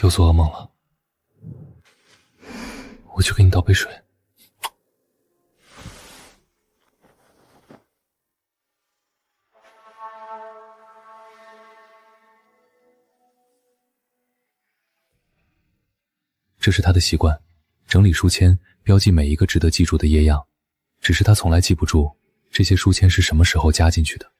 又做噩梦了，我去给你倒杯水。这是他的习惯，整理书签，标记每一个值得记住的页样，只是他从来记不住这些书签是什么时候加进去的。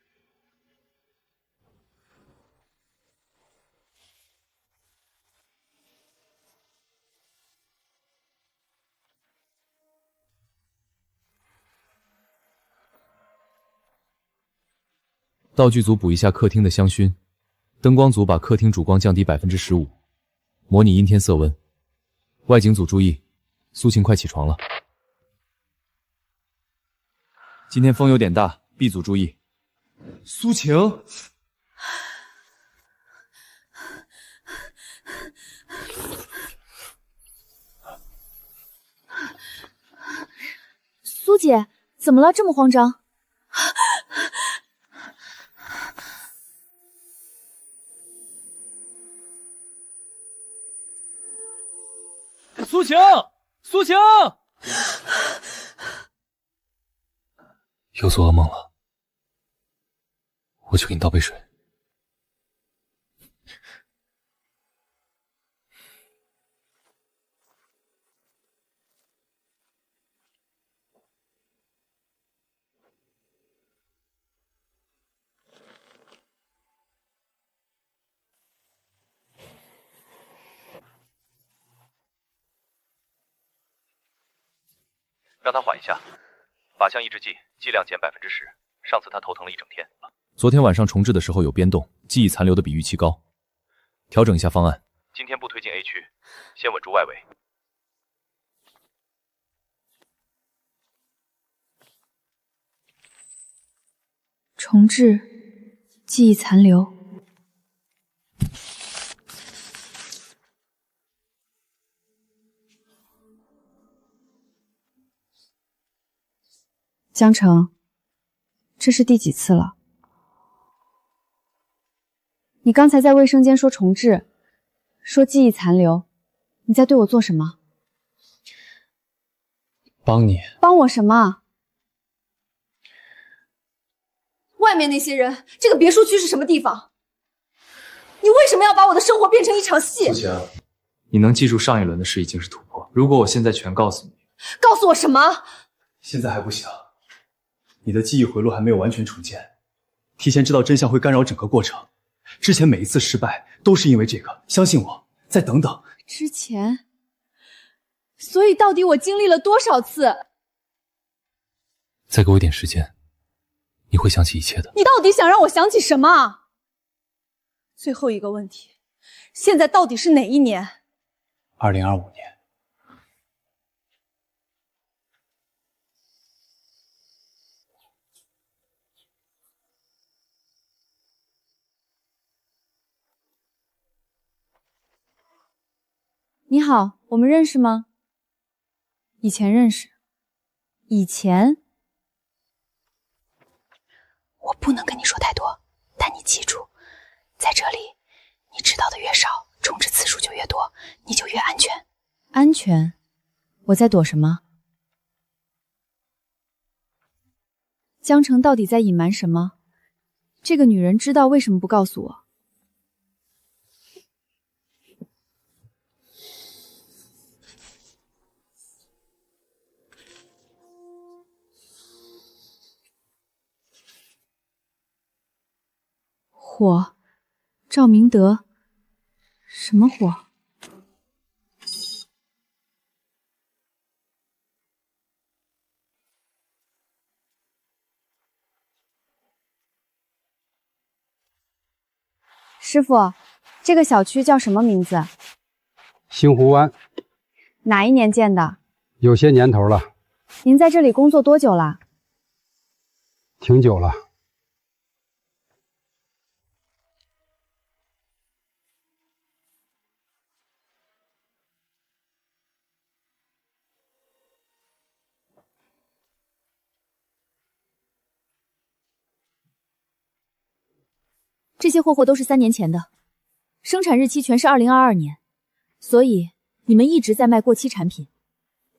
道具组补一下客厅的香薰，灯光组把客厅主光降低 15%， 模拟阴天色温。外景组注意，苏晴快起床了。今天风有点大 ，B 组注意。苏晴，苏姐，怎么了？这么慌张？苏晴，苏晴，又做噩梦了，我去给你倒杯水。让他缓一下，靶向抑制剂剂量减10%。上次他头疼了一整天。昨天晚上重置的时候有变动，记忆残留的比预期高，调整一下方案。今天不推进 A 区，先稳住外围。重置，记忆残留。江城，这是第几次了？你刚才在卫生间说重置，说记忆残留，你在对我做什么？帮你。帮我什么？外面那些人，这个别墅区是什么地方？你为什么要把我的生活变成一场戏？苏晴，你能记住上一轮的事已经是突破。如果我现在全告诉你，告诉我什么？现在还不行。你的记忆回路还没有完全重建，提前知道真相会干扰整个过程。之前每一次失败都是因为这个，相信我。再等等。之前，所以到底我经历了多少次？再给我一点时间，你会想起一切的。你到底想让我想起什么？最后一个问题，现在到底是哪一年？2025年。你好，我们认识吗？以前认识。以前？我不能跟你说太多，但你记住，在这里，你知道的越少，重置次数就越多，你就越安全。安全？我在躲什么？江城到底在隐瞒什么？这个女人知道为什么不告诉我？火，赵明德，什么火？师傅，这个小区叫什么名字？星湖湾。哪一年建的？有些年头了。您在这里工作多久了？挺久了。这些货都是3年前的，生产日期全是2022年。所以你们一直在卖过期产品。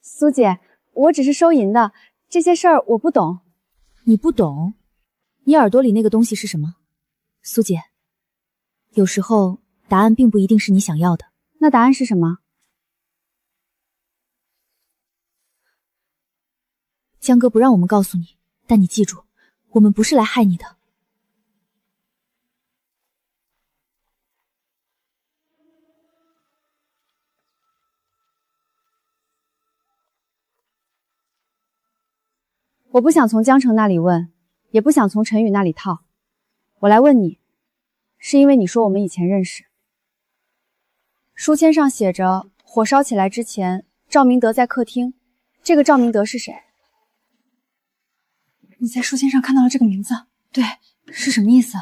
苏姐，我只是收银的，这些事儿我不懂。你不懂？你耳朵里那个东西是什么？苏姐，有时候答案并不一定是你想要的。那答案是什么？江哥不让我们告诉你，但你记住，我们不是来害你的。我不想从江城那里问，也不想从陈宇那里套。我来问你，是因为你说我们以前认识。书签上写着，火烧起来之前，赵明德在客厅。这个赵明德是谁？你在书签上看到了这个名字？对，是什么意思？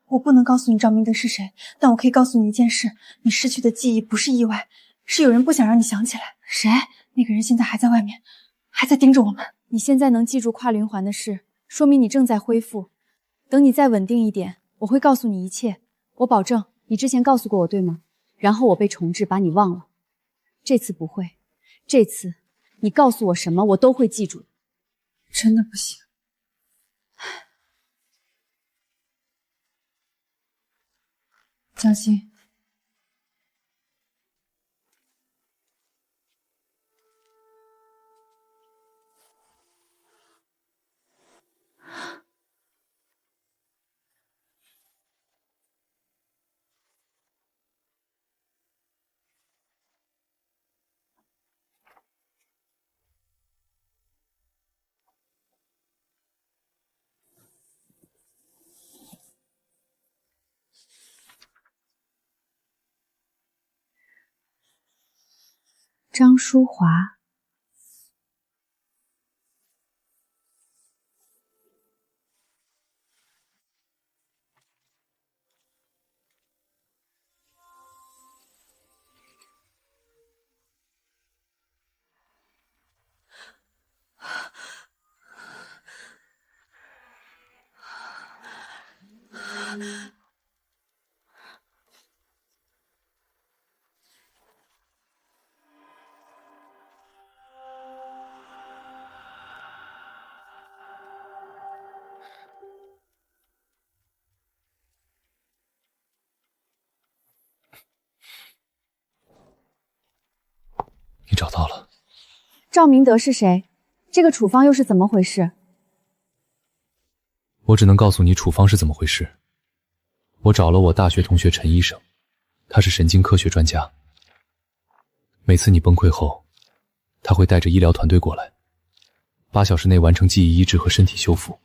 我不能告诉你赵明德是谁，但我可以告诉你一件事，你失去的记忆不是意外，是有人不想让你想起来。谁？那个人现在还在外面，还在盯着我们。你现在能记住跨灵环的事，说明你正在恢复。等你再稳定一点，我会告诉你一切。我保证，你之前告诉过我，对吗？然后我被重置，把你忘了。这次不会，这次你告诉我什么，我都会记住的。真的不行。江心，张淑华，你找到了。赵明德是谁？这个处方又是怎么回事？我只能告诉你处方是怎么回事。我找了我大学同学陈医生，他是神经科学专家。每次你崩溃后，他会带着医疗团队过来，8小时内完成记忆医治和身体修复。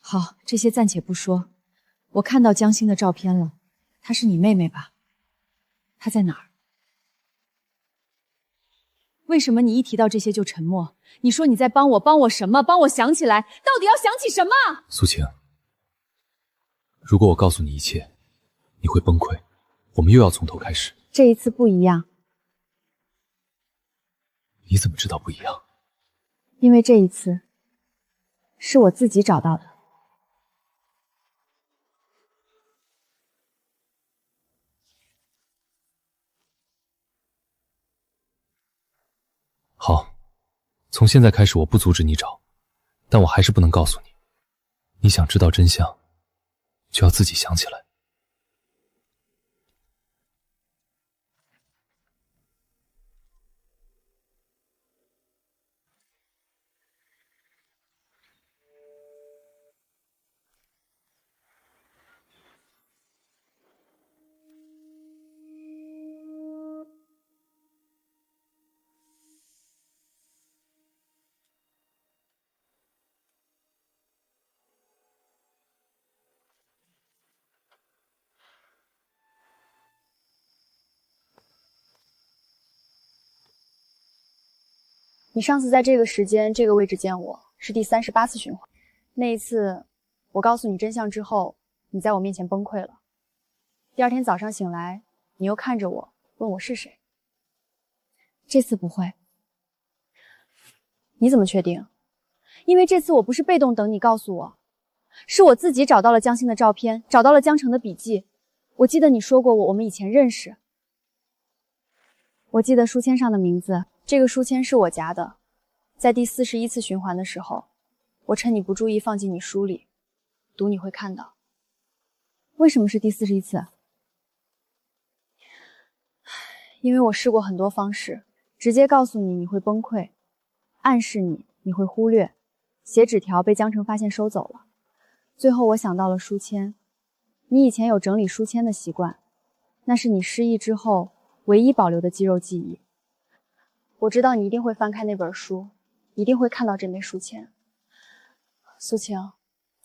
好，这些暂且不说。我看到江心的照片了，她是你妹妹吧？她在哪儿？为什么你一提到这些就沉默？你说你在帮我什么？帮我想起来，到底要想起什么？苏晴，如果我告诉你一切，你会崩溃，我们又要从头开始。这一次不一样。你怎么知道不一样？因为这一次是我自己找到的。好，从现在开始我不阻止你找，但我还是不能告诉你。你想知道真相，就要自己想起来。你上次在这个时间、这个位置见我，是第38次循环。那一次，我告诉你真相之后，你在我面前崩溃了。第二天早上醒来，你又看着我，问我是谁。这次不会。你怎么确定？因为这次我不是被动等你告诉我，是我自己找到了江心的照片，找到了江城的笔记。我记得你说过我们以前认识。我记得书签上的名字，这个书签是我夹的，在第41次循环的时候，我趁你不注意放进你书里，赌你会看到。为什么是第41次？因为我试过很多方式，直接告诉你你会崩溃，暗示你会忽略，写纸条被江城发现收走了。最后我想到了书签，你以前有整理书签的习惯，那是你失忆之后唯一保留的肌肉记忆。我知道你一定会翻开那本书，一定会看到这枚书签。苏晴，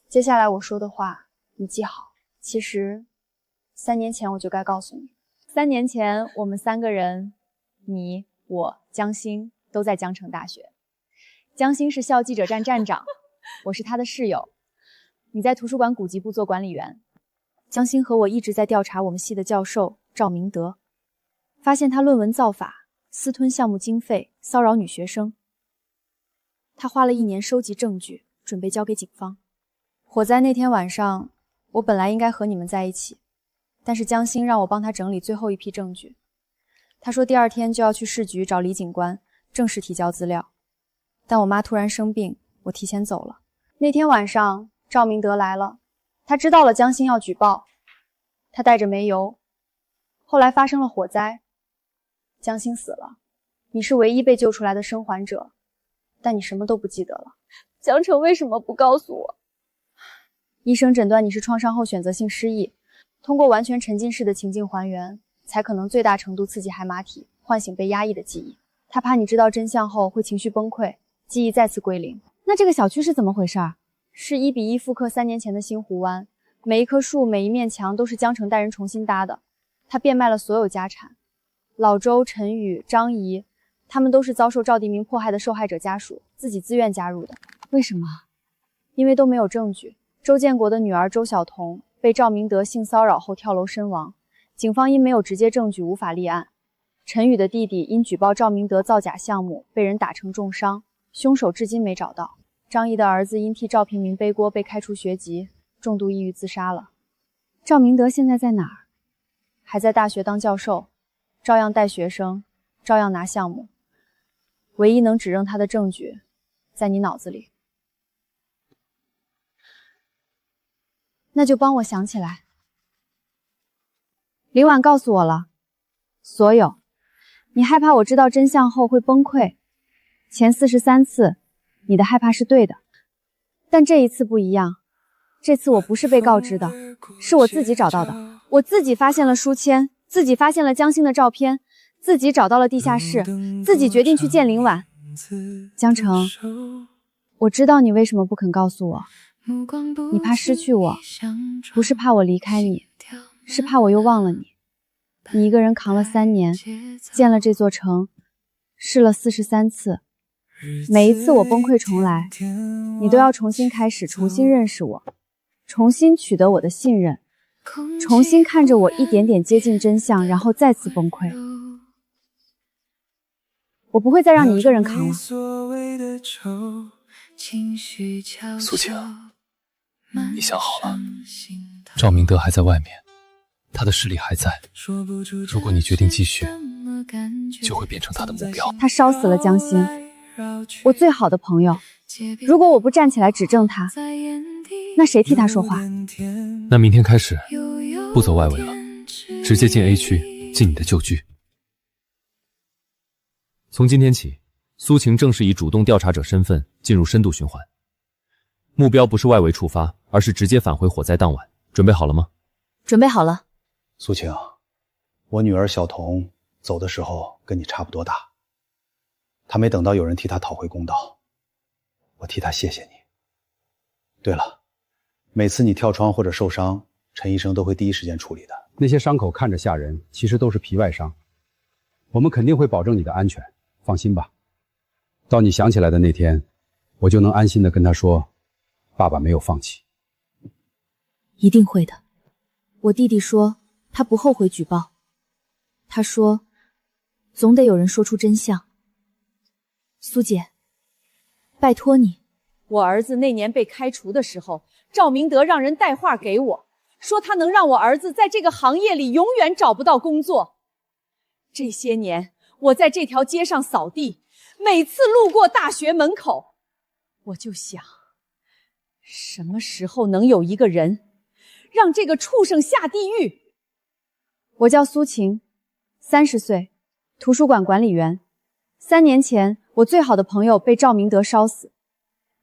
接下来我说的话你记好。其实3年前我就该告诉你，3年前我们3个人，你、我、江星都在江城大学。江星是校记者站站长，我是他的室友。你在图书馆古籍部做管理员。江星和我一直在调查我们系的教授赵明德，发现他论文造法，私吞项目经费，骚扰女学生。他花了1年收集证据，准备交给警方。火灾那天晚上，我本来应该和你们在一起，但是江星让我帮他整理最后一批证据。他说第2天就要去市局找李警官正式提交资料，但我妈突然生病，我提前走了。那天晚上赵明德来了，他知道了江星要举报，他带着煤油。后来发生了火灾，江星死了，你是唯一被救出来的生还者，但你什么都不记得了。江城为什么不告诉我？医生诊断你是创伤后选择性失忆，通过完全沉浸式的情境还原，才可能最大程度刺激海马体，唤醒被压抑的记忆。他怕你知道真相后会情绪崩溃，记忆再次归零。那这个小区是怎么回事？是1:1复刻3年前的星湖湾，每一棵树每一面墙都是江城带人重新搭的。他变卖了所有家产，老周、陈宇、张怡，他们都是遭受赵地明迫害的受害者家属，自己自愿加入的。为什么？因为都没有证据。周建国的女儿周晓彤被赵明德性骚扰后跳楼身亡，警方因没有直接证据无法立案。陈宇的弟弟因举报赵明德造假项目被人打成重伤，凶手至今没找到。张怡的儿子因替赵平民背锅被开除学籍，重度抑郁自杀了。赵明德现在在哪儿？还在大学当教授，照样带学生，照样拿项目。唯一能指认他的证据，在你脑子里。那就帮我想起来。林婉告诉我了，所有。你害怕我知道真相后会崩溃。前43次，你的害怕是对的，但这一次不一样。这次我不是被告知的，是我自己找到的。我自己发现了书签，自己发现了江星的照片，自己找到了地下室，自己决定去见林婉。江城，我知道你为什么不肯告诉我。你怕失去我，不是怕我离开你，是怕我又忘了你。你一个人扛了3年，建了这座城，试了43次，每一次我崩溃重来，你都要重新开始，重新认识我，重新取得我的信任，重新看着我一点点接近真相，然后再次崩溃。我不会再让你一个人扛了。苏晴，你想好了？赵明德还在外面，他的势力还在。如果你决定继续，就会变成他的目标。他烧死了江星，我最好的朋友。如果我不站起来指证他，那谁替他说话？那明天开始，不走外围了，直接进 A 区，进你的旧居。从今天起，苏晴正式以主动调查者身份进入深度循环。目标不是外围触发，而是直接返回火灾当晚。准备好了吗？准备好了。苏晴，我女儿小彤走的时候跟你差不多大，她没等到有人替她讨回公道，我替她谢谢你。对了，每次你跳窗或者受伤，陈医生都会第一时间处理的。那些伤口看着吓人，其实都是皮外伤，我们肯定会保证你的安全，放心吧。到你想起来的那天，我就能安心的跟他说，爸爸没有放弃。一定会的。我弟弟说他不后悔举报，他说总得有人说出真相。苏姐，拜托你。我儿子那年被开除的时候，赵明德让人带话给我，说他能让我儿子在这个行业里永远找不到工作。这些年我在这条街上扫地，每次路过大学门口，我就想，什么时候能有一个人让这个畜生下地狱？我叫苏晴，30岁，图书馆管理员。3年前，我最好的朋友被赵明德烧死，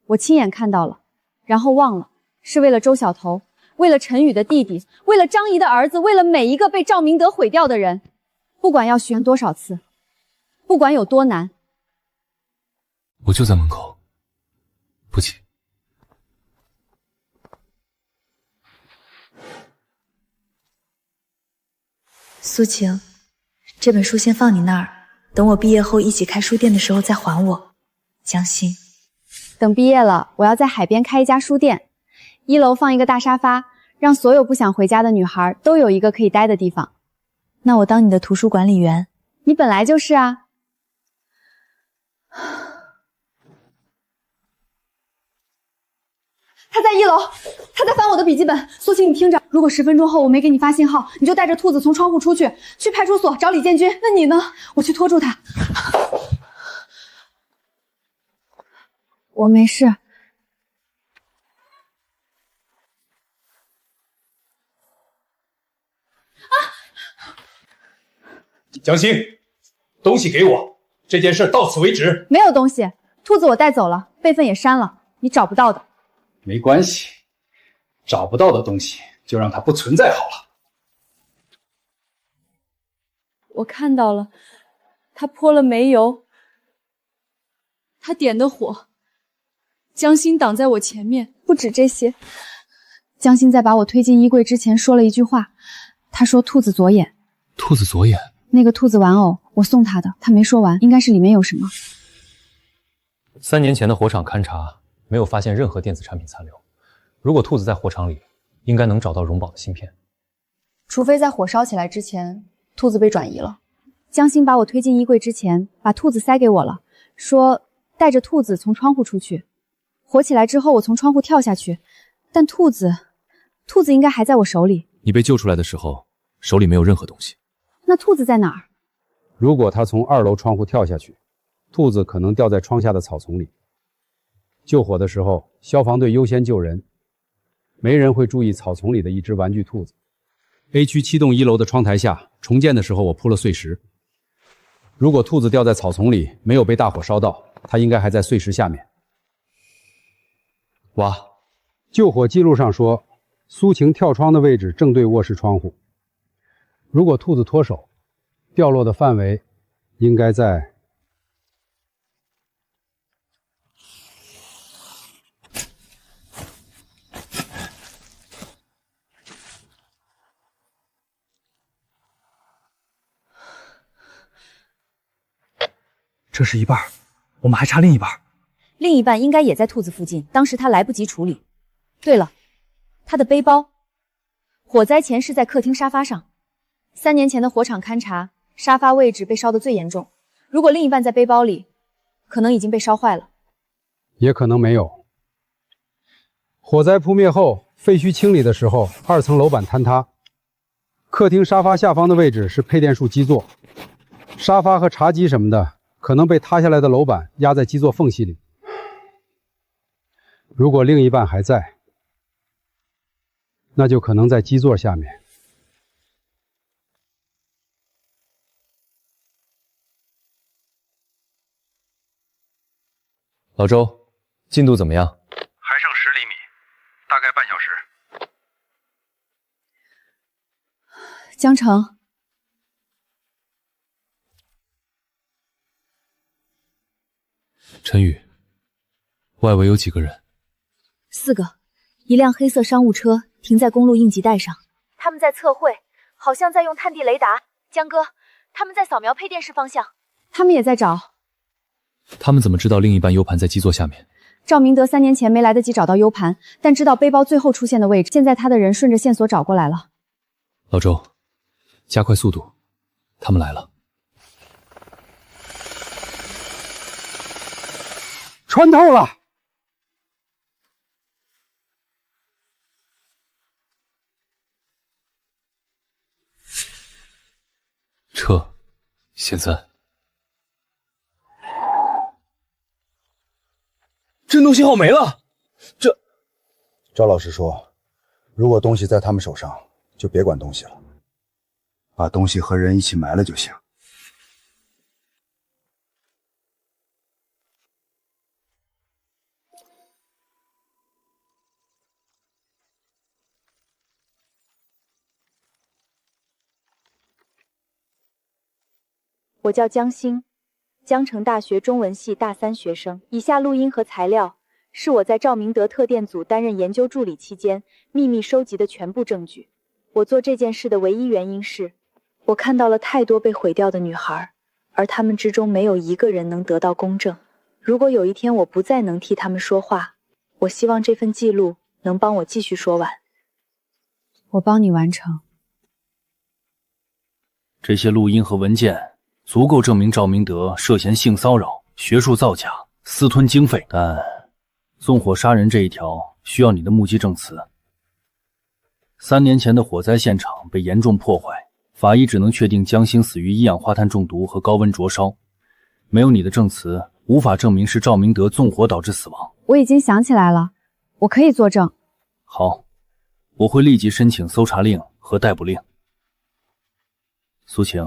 我亲眼看到了，然后忘了，是为了周小头，为了陈宇的弟弟，为了张姨的儿子，为了每一个被赵明德毁掉的人，不管要许愿多少次，不管有多难。我就在门口，不急。苏晴，这本书先放你那儿，等我毕业后一起开书店的时候再还我。江心，等毕业了，我要在海边开一家书店，1楼放一个大沙发，让所有不想回家的女孩都有一个可以待的地方。那我当你的图书管理员。你本来就是啊。他在1楼，他在翻我的笔记本。苏晴，你听着，如果10分钟后我没给你发信号，你就带着兔子从窗户出去，去派出所找李建军。那你呢？我去拖住他。我没事。江心，东西给我，这件事到此为止。没有东西，兔子我带走了，备份也删了，你找不到的。没关系，找不到的东西就让它不存在好了。我看到了，他泼了煤油，他点的火，江心挡在我前面。不止这些，江心在把我推进衣柜之前说了一句话，他说兔子左眼。兔子左眼？那个兔子玩偶我送他的，他没说完，应该是里面有什么。3年前的火场勘查没有发现任何电子产品残留，如果兔子在火场里，应该能找到荣宝的芯片。除非在火烧起来之前，兔子被转移了。江心把我推进衣柜之前，把兔子塞给我了，说带着兔子从窗户出去。火起来之后，我从窗户跳下去，但兔子应该还在我手里。你被救出来的时候，手里没有任何东西。那兔子在哪儿？如果他从2楼窗户跳下去，兔子可能掉在窗下的草丛里。救火的时候，消防队优先救人，没人会注意草丛里的一只玩具兔子。A 区7栋1楼的窗台下，重建的时候我铺了碎石。如果兔子掉在草丛里，没有被大火烧到，它应该还在碎石下面。挖。救火记录上说，苏晴跳窗的位置正对卧室窗户。如果兔子脱手，掉落的范围应该在这是一半，我们还差另一半。另一半应该也在兔子附近，当时他来不及处理。对了，他的背包，火灾前是在客厅沙发上。3年前的火场勘查，沙发位置被烧得最严重。如果另一半在背包里，可能已经被烧坏了，也可能没有。火灾扑灭后，废墟清理的时候，2层楼板坍塌。客厅沙发下方的位置是配电数基座，沙发和茶几什么的可能被塌下来的楼板压在基座缝隙里。如果另一半还在，那就可能在基座下面。老周，进度怎么样？还剩10厘米，大概半小时。江城，陈宇，外围有几个人？4个，一辆黑色商务车停在公路应急带上，他们在测绘，好像在用探地雷达。江哥，他们在扫描配电室方向，他们也在找。他们怎么知道另一半 U 盘在基座下面？赵明德3年前没来得及找到 U 盘，但知道背包最后出现的位置。现在他的人顺着线索找过来了。老周，加快速度，他们来了。穿透了！撤，现在。震动信号没了。这，赵老师说，如果东西在他们手上，就别管东西了，把东西和人一起埋了就行。我叫江星，江城大学中文系大3学生。以下录音和材料是我在赵明德特电组担任研究助理期间秘密收集的全部证据。我做这件事的唯一原因是，我看到了太多被毁掉的女孩，而她们之中没有一个人能得到公正。如果有一天我不再能替她们说话，我希望这份记录能帮我继续说完。我帮你完成。这些录音和文件足够证明赵明德涉嫌性骚扰、学术造假、私吞经费，但纵火杀人这一条需要你的目击证词。3年前的火灾现场被严重破坏，法医只能确定江星死于一氧化碳中毒和高温灼烧，没有你的证词，无法证明是赵明德纵火导致死亡。我已经想起来了，我可以作证。好，我会立即申请搜查令和逮捕令。苏晴，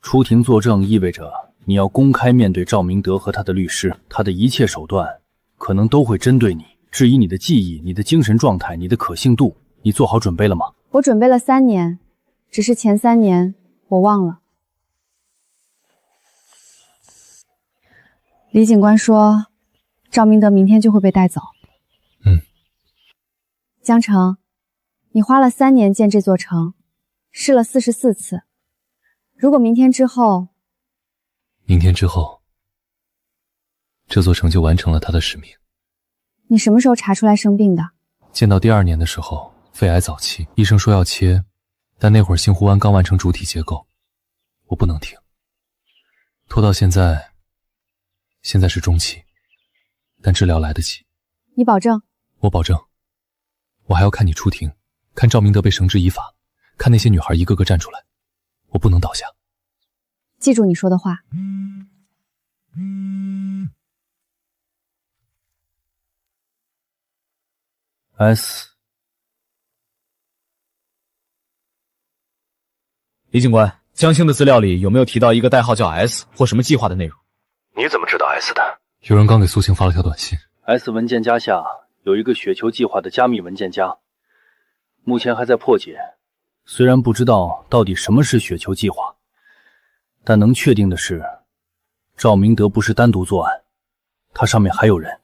出庭作证意味着你要公开面对赵明德和他的律师，他的一切手段可能都会针对你，质疑你的记忆、你的精神状态、你的可信度。你做好准备了吗？我准备了3年，只是前3年我忘了。李警官说，赵明德明天就会被带走。江城，你花了3年建这座城，试了44次。如果明天之后，这座城就完成了它的使命。你什么时候查出来生病的？见到第2年的时候，肺癌早期，医生说要切，但那会儿杏湖湾刚完成主体结构，我不能停，拖到现在是中期，但治疗来得及。你保证？我保证。我还要看你出庭，看赵明德被绳之以法，看那些女孩一个个站出来，我不能倒下。记住你说的话。S。李警官，江星的资料里有没有提到一个代号叫 S 或什么计划的内容？你怎么知道 S 的？有人刚给苏晴发了条短信。S 文件夹下有一个雪球计划的加密文件夹，目前还在破解。虽然不知道到底什么是雪球计划，但能确定的是，赵明德不是单独作案，他上面还有人。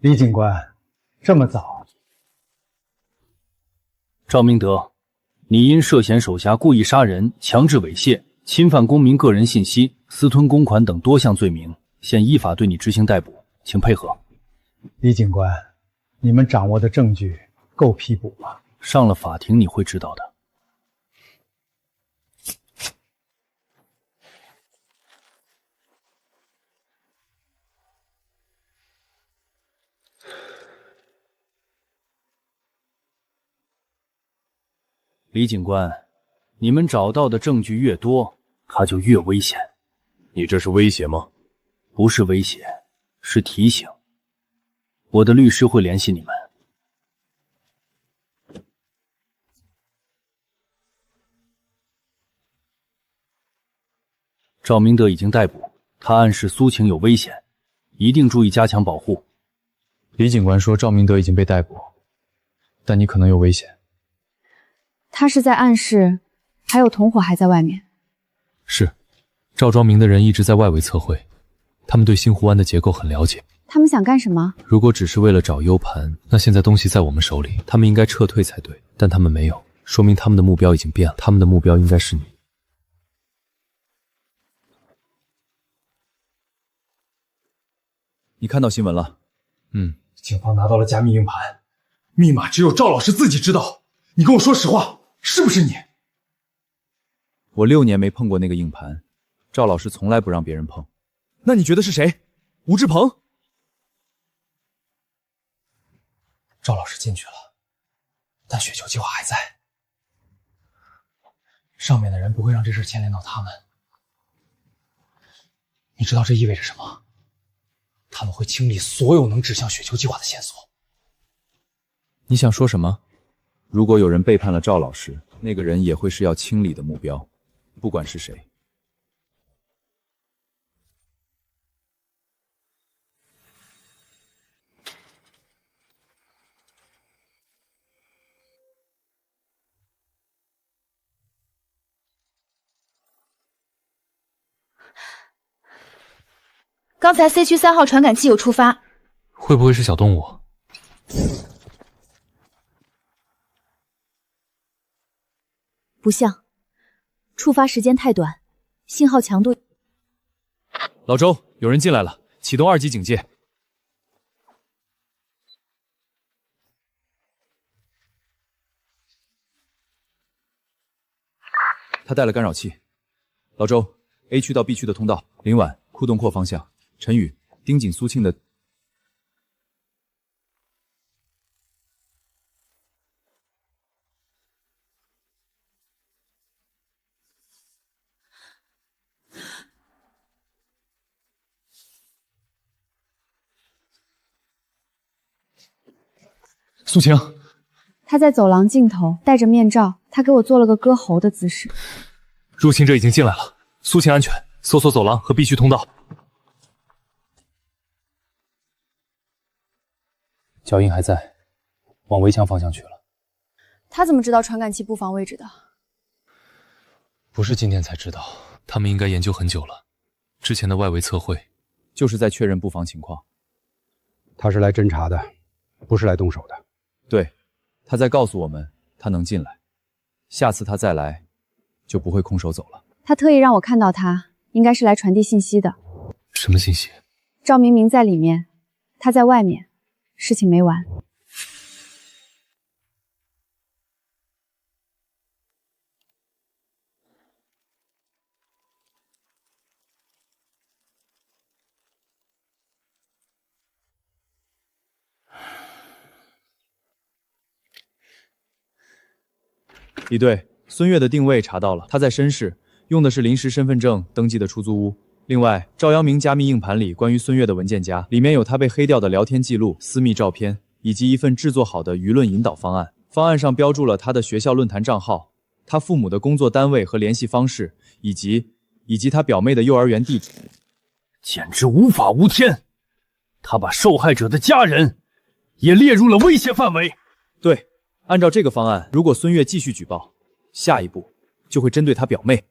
李警官，这么早？赵明德，你因涉嫌手下故意杀人、强制猥亵、侵犯公民个人信息、私吞公款等多项罪名，现依法对你执行逮捕，请配合。李警官，你们掌握的证据够批捕吗？上了法庭你会知道的。李警官，你们找到的证据越多，他就越危险。你这是威胁吗？不是威胁，是提醒。我的律师会联系你们。赵明德已经逮捕，他暗示苏晴有危险，一定注意加强保护。李警官说赵明德已经被逮捕，但你可能有危险。他是在暗示，还有同伙还在外面。是，赵庄明的人一直在外围测绘，他们对星湖湾的结构很了解。他们想干什么？如果只是为了找 U 盘，那现在东西在我们手里，他们应该撤退才对，但他们没有，说明他们的目标已经变了，他们的目标应该是你。你看到新闻了？警方拿到了加密硬盘，密码只有赵老师自己知道。你跟我说实话，是不是你？我6年没碰过那个硬盘，赵老师从来不让别人碰。那你觉得是谁？吴志鹏？赵老师进去了，但雪球计划还在。上面的人不会让这事牵连到他们。你知道这意味着什么？他们会清理所有能指向雪球计划的线索。你想说什么？如果有人背叛了赵老师，那个人也会是要清理的目标，不管是谁。刚才 C 区3号传感器有触发，会不会是小动物？不像，触发时间太短，信号强度。老周，有人进来了，启动2级警戒。他带了干扰器。老周 ，A 区到 B 区的通道，林婉、库洞阔方向，陈宇盯紧苏庆的。苏晴，他在走廊尽头，戴着面罩，他给我做了个割喉的姿势。入侵者已经进来了，苏晴安全，搜索走廊和 B 区通道。脚印还在，往围墙方向去了。他怎么知道传感器布防位置的？不是今天才知道，他们应该研究很久了。之前的外围测绘，就是在确认布防情况。他是来侦查的，不是来动手的。对，他在告诉我们他能进来，下次他再来就不会空手走了。他特意让我看到他，应该是来传递信息的。什么信息？赵明明在里面，他在外面，事情没完。李队，孙悦的定位查到了，他在申市，用的是临时身份证登记的出租屋。另外，赵阳明加密硬盘里关于孙悦的文件夹，里面有他被黑掉的聊天记录、私密照片，以及一份制作好的舆论引导方案。方案上标注了他的学校论坛账号、他父母的工作单位和联系方式，以及他表妹的幼儿园地址。简直无法无天！他把受害者的家人也列入了威胁范围。对，按照这个方案，如果孙悦继续举报，下一步就会针对他表妹。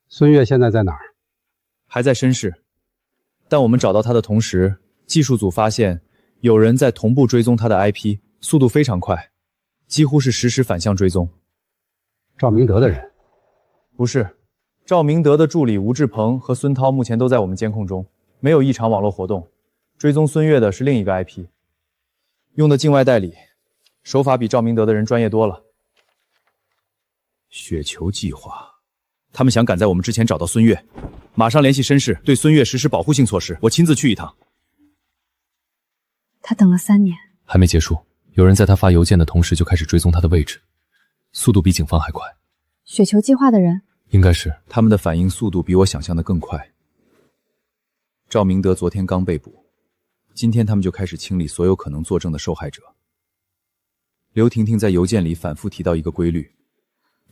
孙悦现在在哪儿？还在申市，但我们找到他的同时，技术组发现有人在同步追踪他的 IP， 速度非常快，几乎是实时反向追踪。赵明德的人？不是，赵明德的助理吴志鹏和孙涛目前都在我们监控中，没有异常网络活动。追踪孙悦的是另一个 IP， 用的境外代理，手法比赵明德的人专业多了。雪球计划，他们想赶在我们之前找到孙悦，马上联系申市，对孙悦实施保护性措施。我亲自去一趟。他等了3年，还没结束。有人在他发邮件的同时就开始追踪他的位置，速度比警方还快。雪球计划的人应该是。他们的反应速度比我想象的更快。赵明德昨天刚被捕，今天他们就开始清理所有可能作证的受害者。刘婷婷在邮件里反复提到一个规律，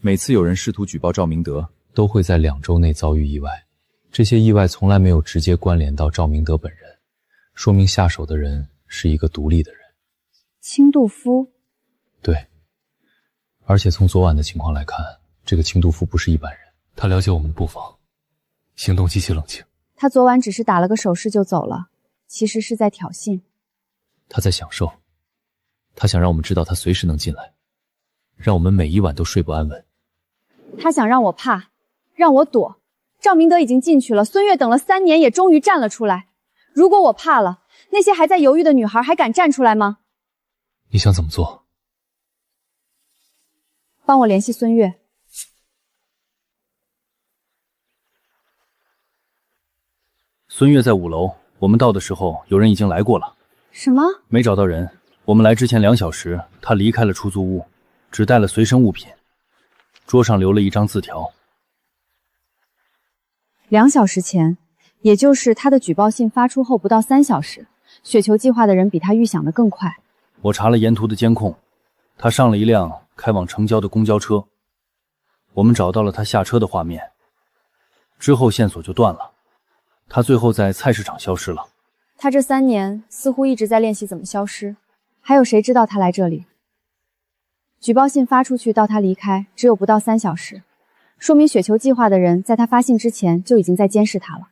每次有人试图举报赵明德，都会在2周内遭遇意外，这些意外从来没有直接关联到赵明德本人，说明下手的人是一个独立的人。清度夫？对，而且从昨晚的情况来看，这个清度夫不是一般人，他了解我们的布防，行动极其冷静。他昨晚只是打了个手势就走了，其实是在挑衅。他在享受，他想让我们知道他随时能进来，让我们每一晚都睡不安稳。他想让我怕，让我躲。赵明德已经进去了，孙悦等了3年也终于站了出来。如果我怕了，那些还在犹豫的女孩还敢站出来吗？你想怎么做？帮我联系孙悦。孙悦在5楼，我们到的时候，有人已经来过了。什么？没找到人。我们来之前2小时，他离开了出租屋，只带了随身物品，桌上留了一张字条。2小时前，也就是他的举报信发出后不到3小时，雪球计划的人比他预想的更快。我查了沿途的监控，他上了一辆开往城郊的公交车，我们找到了他下车的画面，之后线索就断了。他最后在菜市场消失了。他这3年似乎一直在练习怎么消失，还有谁知道他来这里？举报信发出去到他离开只有不到3小时，说明雪球计划的人在他发信之前就已经在监视他了。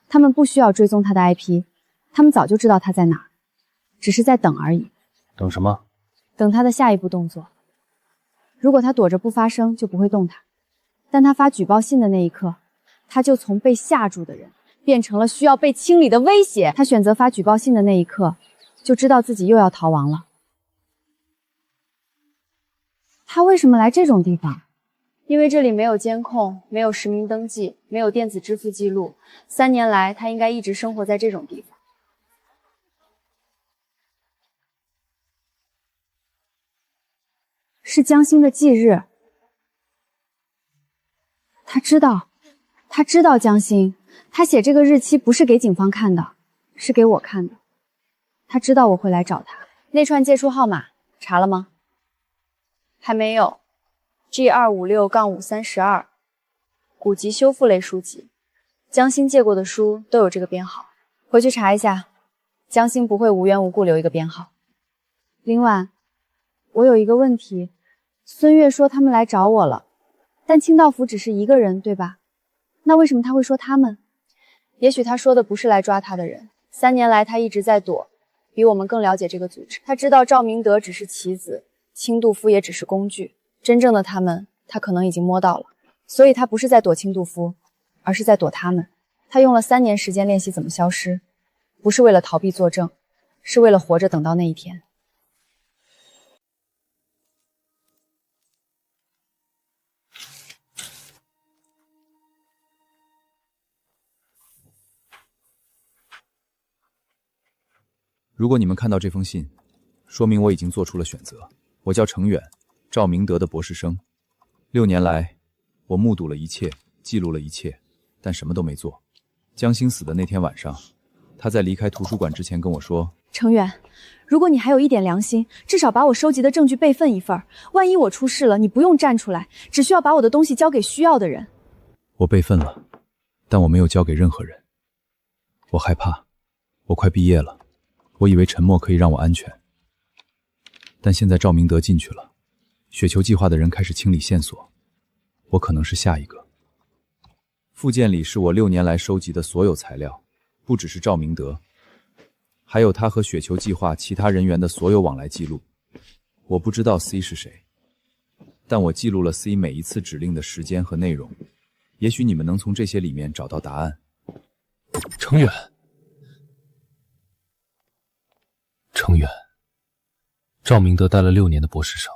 他们不需要追踪他的 IP， 他们早就知道他在哪儿，只是在等而已。等什么？等他的下一步动作。如果他躲着不发声，就不会动他。但他发举报信的那一刻，他就从被吓住的人变成了需要被清理的威胁。他选择发举报信的那一刻，就知道自己又要逃亡了。他为什么来这种地方？因为这里没有监控，没有实名登记，没有电子支付记录。3年来，他应该一直生活在这种地方。是江心的忌日。他知道江心。他写这个日期不是给警方看的，是给我看的。他知道我会来找他。那串借书号码查了吗？还没有。G256-5312，古籍修复类书籍，江心借过的书都有这个编号，回去查一下。江心不会无缘无故留一个编号。林婉，我有一个问题，孙悦说他们来找我了，但清道夫只是一个人，对吧？那为什么他会说他们？也许他说的不是来抓他的人。3年来他一直在躲，比我们更了解这个组织。他知道赵明德只是棋子，清道夫也只是工具，真正的他们他可能已经摸到了。所以他不是在躲清道夫，而是在躲他们。他用了3年时间练习怎么消失，不是为了逃避作证，是为了活着等到那一天。如果你们看到这封信，说明我已经做出了选择。我叫程远，赵明德的博士生。6年来，我目睹了一切，记录了一切，但什么都没做。江心死的那天晚上，他在离开图书馆之前跟我说：“程远，如果你还有一点良心，至少把我收集的证据备份一份，万一我出事了，你不用站出来，只需要把我的东西交给需要的人。”我备份了，但我没有交给任何人。我害怕，我快毕业了。我以为沉默可以让我安全，但现在赵明德进去了，雪球计划的人开始清理线索，我可能是下一个。附件里是我6年来收集的所有材料，不只是赵明德，还有他和雪球计划其他人员的所有往来记录。我不知道 C 是谁，但我记录了 C 每一次指令的时间和内容，也许你们能从这些里面找到答案。程远，赵明德待了6年的博士生，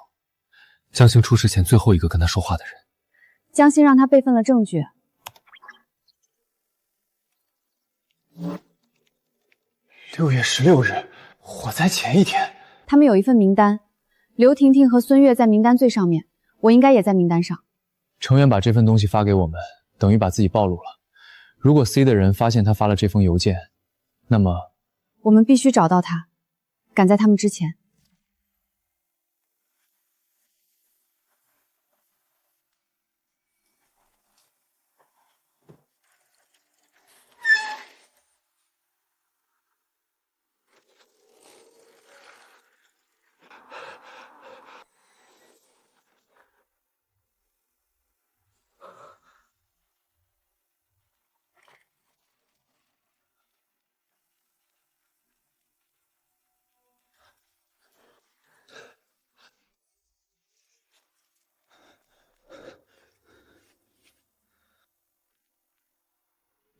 江心出事前最后一个跟他说话的人。江心让他备份了证据。6月16日，火灾前一天。他们有一份名单，刘婷婷和孙悦在名单最上面，我应该也在名单上。程远把这份东西发给我们，等于把自己暴露了。如果 C 的人发现他发了这封邮件，那么我们必须找到他，赶在他们之前。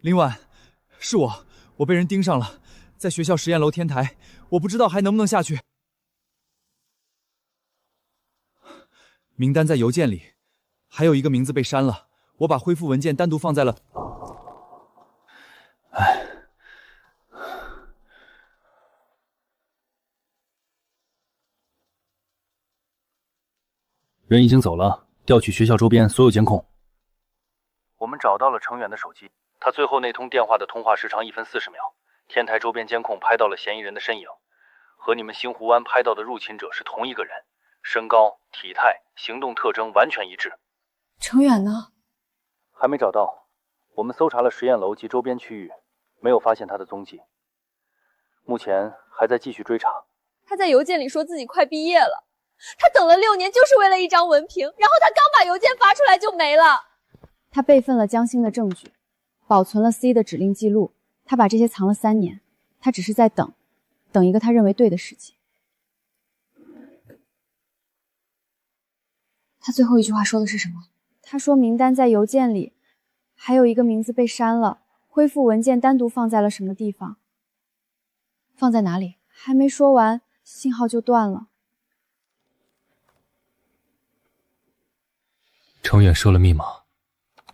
林婉，是我被人盯上了，在学校实验楼天台，我不知道还能不能下去。名单在邮件里，还有一个名字被删了，我把恢复文件单独放在了……哎，人已经走了，调取学校周边所有监控。我们找到了程远的手机，他最后那通电话的通话时长1分40秒。天台周边监控拍到了嫌疑人的身影，和你们星湖湾拍到的入侵者是同一个人，身高、体态、行动特征完全一致。程远呢？还没找到，我们搜查了实验楼及周边区域，没有发现他的踪迹。目前还在继续追查。他在邮件里说自己快毕业了，他等了6年就是为了一张文凭，然后他刚把邮件发出来就没了。他备份了江星的证据，保存了 C 的指令记录，他把这些藏了3年，他只是在等一个他认为对的时机。他最后一句话说的是什么？他说名单在邮件里，还有一个名字被删了，恢复文件单独放在了什么地方？放在哪里？还没说完，信号就断了。程远设了密码，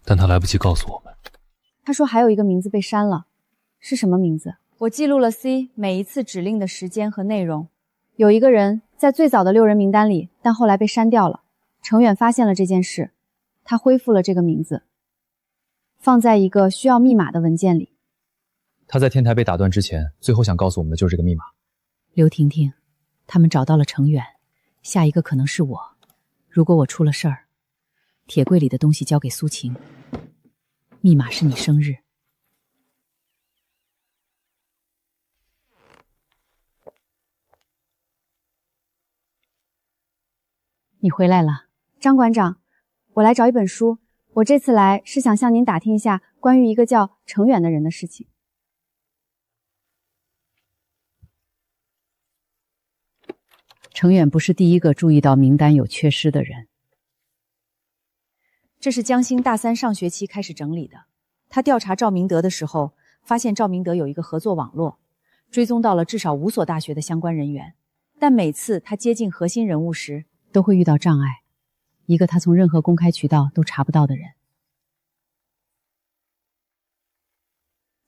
但他来不及告诉我们。他说还有一个名字被删了，是什么名字？我记录了 C 每一次指令的时间和内容。有一个人在最早的6人名单里，但后来被删掉了。程远发现了这件事，他恢复了这个名字，放在一个需要密码的文件里。他在天台被打断之前，最后想告诉我们的就是这个密码。刘婷婷，他们找到了程远，下一个可能是我。如果我出了事儿，铁柜里的东西交给苏晴，密码是你生日。你回来了，张馆长，我来找一本书。我这次来是想向您打听一下关于一个叫程远的人的事情。程远不是第一个注意到名单有缺失的人。这是江星大3上学期开始整理的。他调查赵明德的时候，发现赵明德有一个合作网络，追踪到了至少5所大学的相关人员，但每次他接近核心人物时，都会遇到障碍，一个他从任何公开渠道都查不到的人。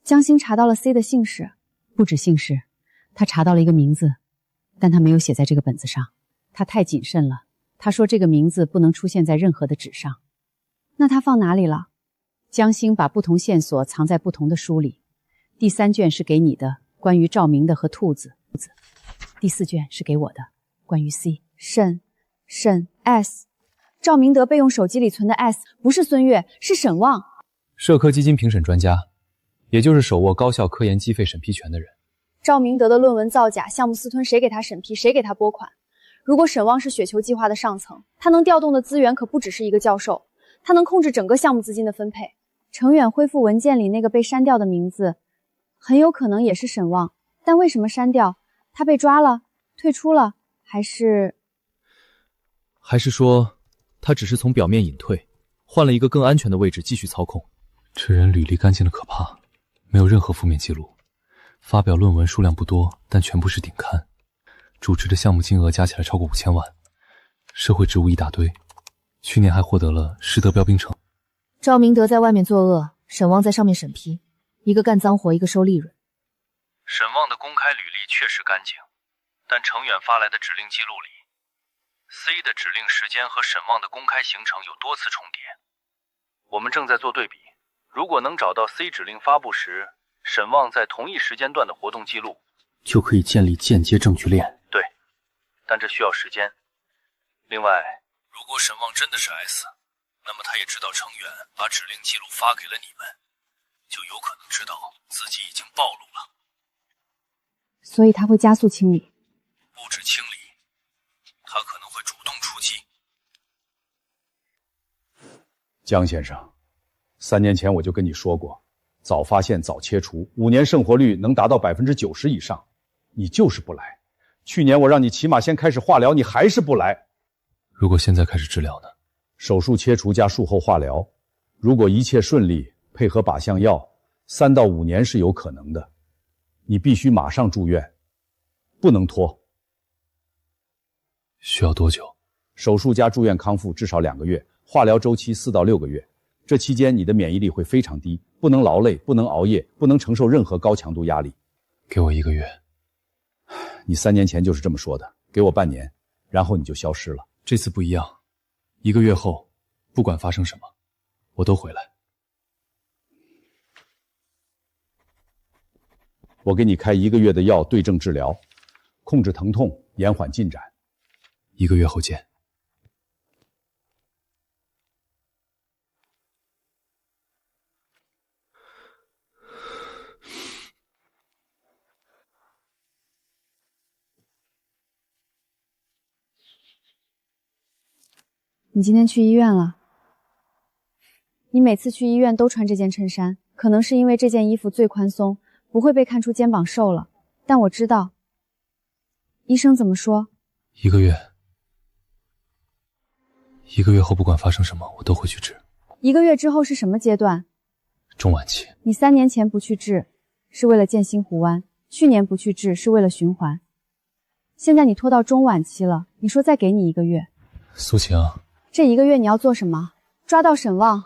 江星查到了 C 的姓氏，不止姓氏，他查到了一个名字，但他没有写在这个本子上，他太谨慎了。他说这个名字不能出现在任何的纸上。那他放哪里了？江星把不同线索藏在不同的书里。第3卷是给你的，关于赵明的和兔子；第4卷是给我的，关于 C。沈 S， 赵明德备用手机里存的 S 不是孙悦，是沈旺，社科基金评审专家，也就是手握高校科研经费审批权的人。赵明德的论文造假，项目私吞，谁给他审批，谁给他拨款？如果沈旺是雪球计划的上层，他能调动的资源可不只是一个教授，他能控制整个项目资金的分配。程远恢复文件里那个被删掉的名字，很有可能也是沈旺，但为什么删掉？他被抓了，退出了，还是说他只是从表面隐退，换了一个更安全的位置继续操控？这人履历干净的可怕，没有任何负面记录，发表论文数量不多，但全部是顶刊，主持的项目金额加起来超过5000万，社会职务一大堆，去年还获得了师德标兵称。赵明德在外面作恶，沈旺在上面审批，一个干脏活，一个收利润。沈旺的公开履历确实干净，但程远发来的指令记录里，C 的指令时间和沈旺的公开行程有多次重叠。我们正在做对比，如果能找到 C 指令发布时沈旺在同一时间段的活动记录，就可以建立间接证据链。对，但这需要时间。另外，如果沈旺真的是 S， 那么他也知道程远把指令记录发给了你们，就有可能知道自己已经暴露了。所以他会加速清理。不止清理，他可能会主动出击。江先生，3年前我就跟你说过，早发现早切除，5年胜活率能达到90%以上，你就是不来。去年我让你起码先开始化疗，你还是不来。如果现在开始治疗呢？手术切除加术后化疗，如果一切顺利，配合靶向药，3到5年是有可能的。你必须马上住院，不能拖。需要多久？手术加住院康复至少2个月，化疗周期4到6个月。这期间你的免疫力会非常低，不能劳累，不能熬夜，不能承受任何高强度压力。给我1个月。你3年前就是这么说的，给我半年，然后你就消失了。这次不一样，1个月后，不管发生什么，我都回来。我给你开1个月的药对症治疗，控制疼痛，延缓进展。1个月后见。你今天去医院了？你每次去医院都穿这件衬衫，可能是因为这件衣服最宽松，不会被看出肩膀瘦了。但我知道，医生怎么说？1个月。1个月后不管发生什么，我都会去治。1个月之后是什么阶段？中晚期。你3年前不去治，是为了建新湖湾；去年不去治，是为了循环。现在你拖到中晚期了，你说再给你1个月。苏晴，这1个月你要做什么？抓到沈旺，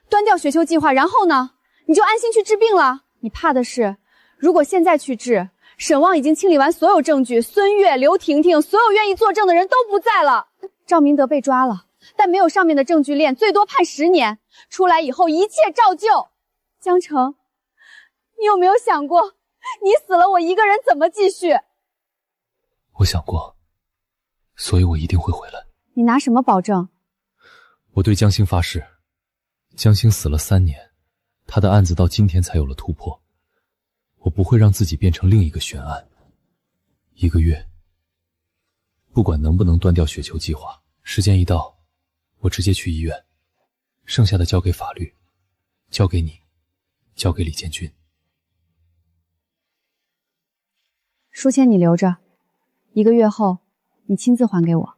端掉雪球计划，然后呢？你就安心去治病了。你怕的是，如果现在去治，沈旺已经清理完所有证据，孙悦、刘婷婷，所有愿意作证的人都不在了。赵明德被抓了，但没有上面的证据链，最多判10年。出来以后一切照旧。江城，你有没有想过，你死了，我一个人怎么继续？我想过，所以我一定会回来。你拿什么保证？我对江星发誓，江星死了3年，他的案子到今天才有了突破。我不会让自己变成另一个悬案。1个月，不管能不能断掉雪球计划，时间一到，我直接去医院，剩下的交给法律，交给你，交给李建军。书签你留着，1个月后你亲自还给我。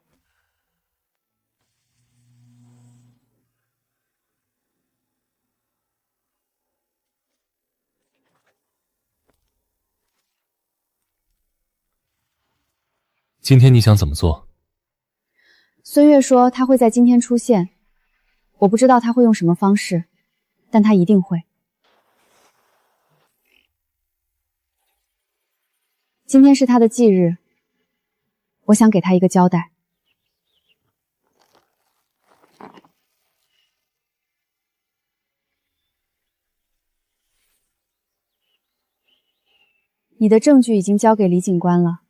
今天你想怎么做？孙悦说他会在今天出现，我不知道他会用什么方式，但他一定会。今天是他的忌日，我想给他一个交代。你的证据已经交给李警官了，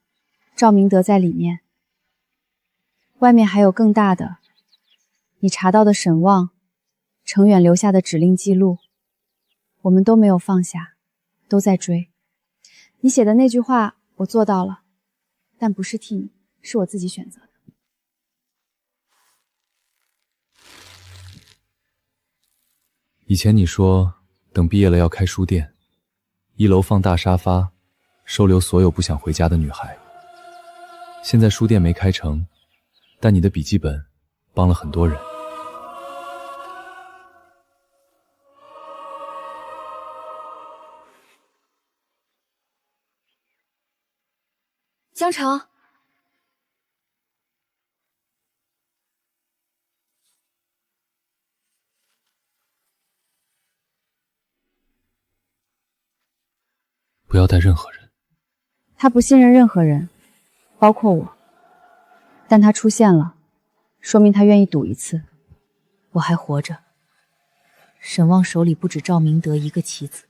赵明德在里面，外面还有更大的，你查到的沈旺、程远留下的指令记录，我们都没有放下，都在追。你写的那句话我做到了，但不是替你，是我自己选择的。以前你说等毕业了要开书店，1楼放大沙发，收留所有不想回家的女孩。现在书店没开成，但你的笔记本帮了很多人。江城，不要带任何人。他不信任任何人，包括我。但他出现了，说明他愿意赌一次。我还活着。沈旺手里不止赵明德一个棋子，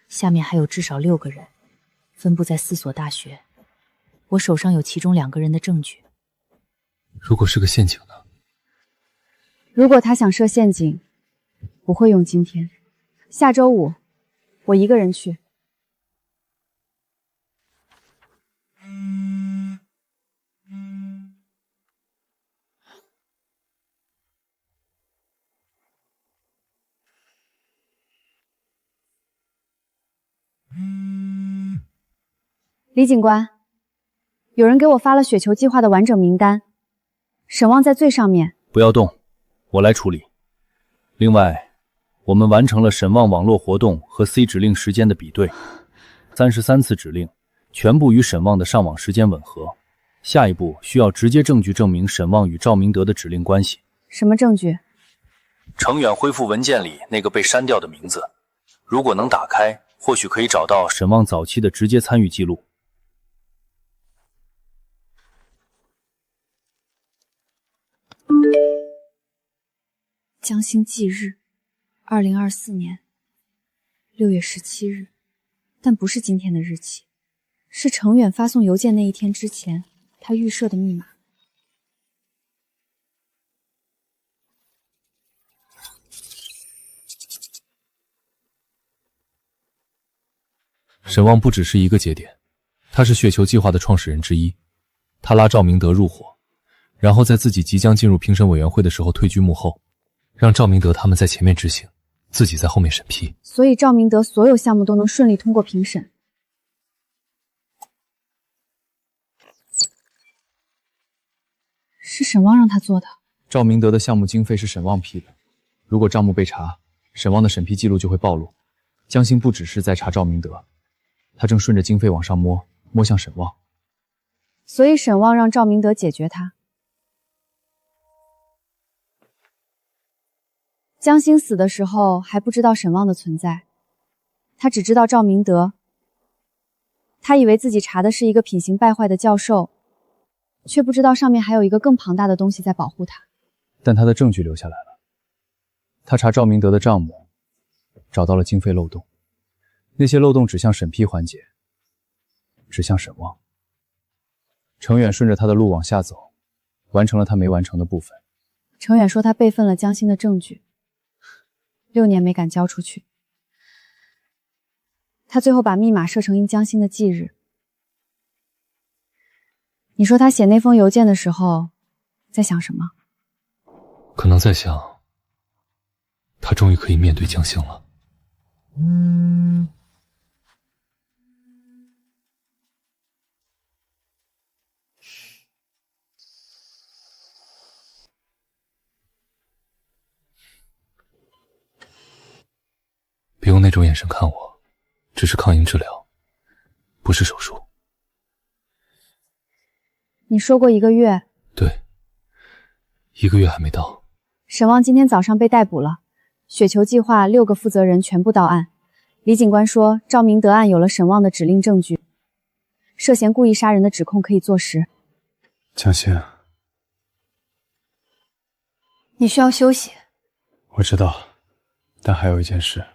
下面还有至少6个人，分布在4所大学。我手上有其中2个人的证据。如果是个陷阱呢？如果他想设陷阱，不会用今天。下周5，我一个人去。李警官，有人给我发了雪球计划的完整名单，沈旺在最上面。不要动，我来处理。另外，我们完成了沈旺网络活动和 C 指令时间的比对。33次指令全部与沈旺的上网时间吻合。下一步需要直接证据证明沈旺与赵明德的指令关系。什么证据？程远恢复文件里那个被删掉的名字，如果能打开，或许可以找到沈旺早期的直接参与记录。江心忌日，2024年6月17日，但不是今天的日期，是程远发送邮件那一天之前他预设的密码。沈旺不只是一个节点，他是雪球计划的创始人之一。他拉赵明德入伙，然后在自己即将进入评审委员会的时候退居幕后，让赵明德他们在前面执行，自己在后面审批。所以赵明德所有项目都能顺利通过评审。是沈旺让他做的。赵明德的项目经费是沈旺批的，如果账目被查，沈旺的审批记录就会暴露。江心不只是在查赵明德，他正顺着经费往上摸向沈旺。所以沈旺让赵明德解决他。江心死的时候还不知道沈旺的存在，他只知道赵明德。他以为自己查的是一个品行败坏的教授，却不知道上面还有一个更庞大的东西在保护他。但他的证据留下来了。他查赵明德的账目，找到了经费漏洞，那些漏洞指向审批环节，指向沈旺。程远顺着他的路往下走，完成了他没完成的部分。程远说他备份了江心的证据，6年没敢交出去。他最后把密码设成因江心的忌日。你说他写那封邮件的时候在想什么？可能在想，他终于可以面对江心了。别用那种眼神看我，这是抗炎治疗，不是手术。你说过1个月。对，1个月还没到。沈旺今天早上被逮捕了，雪球计划6个负责人全部到案。李警官说赵明德案有了沈旺的指令证据，涉嫌故意杀人的指控可以坐实。江心，你需要休息。我知道，但还有一件事，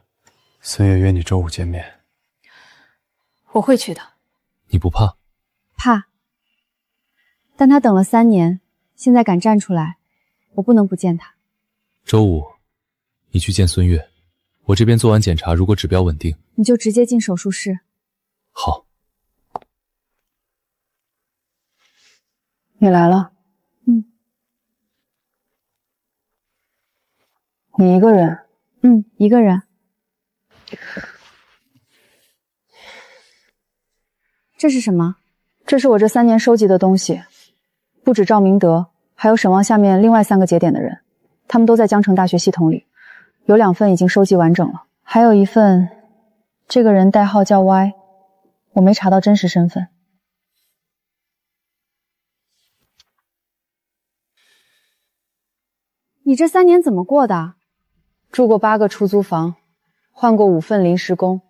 孙悦约你周5见面。我会去的。你不怕？怕。但他等了3年，现在敢站出来，我不能不见他。周5，你去见孙悦，我这边做完检查，如果指标稳定，你就直接进手术室。好。你来了。你一个人？一个人。这是什么？这是我这3年收集的东西，不止赵明德，还有沈旺下面另外3个节点的人，他们都在江城大学系统里，有2份已经收集完整了，还有1份，这个人代号叫 Y， 我没查到真实身份。你这3年怎么过的？住过8个出租房，换过5份临时工，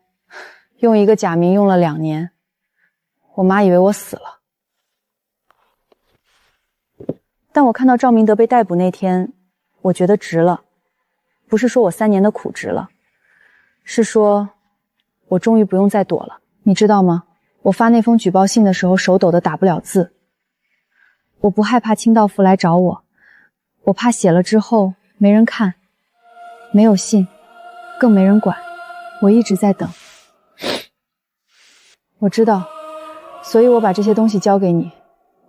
用一个假名用了2年。我妈以为我死了，但我看到赵明德被逮捕那天，我觉得值了。不是说我3年的苦值了，是说我终于不用再躲了。你知道吗？我发那封举报信的时候手抖得打不了字。我不害怕清道夫来找我，我怕写了之后没人看，没有信，更没人管。我一直在等。我知道，所以我把这些东西交给你，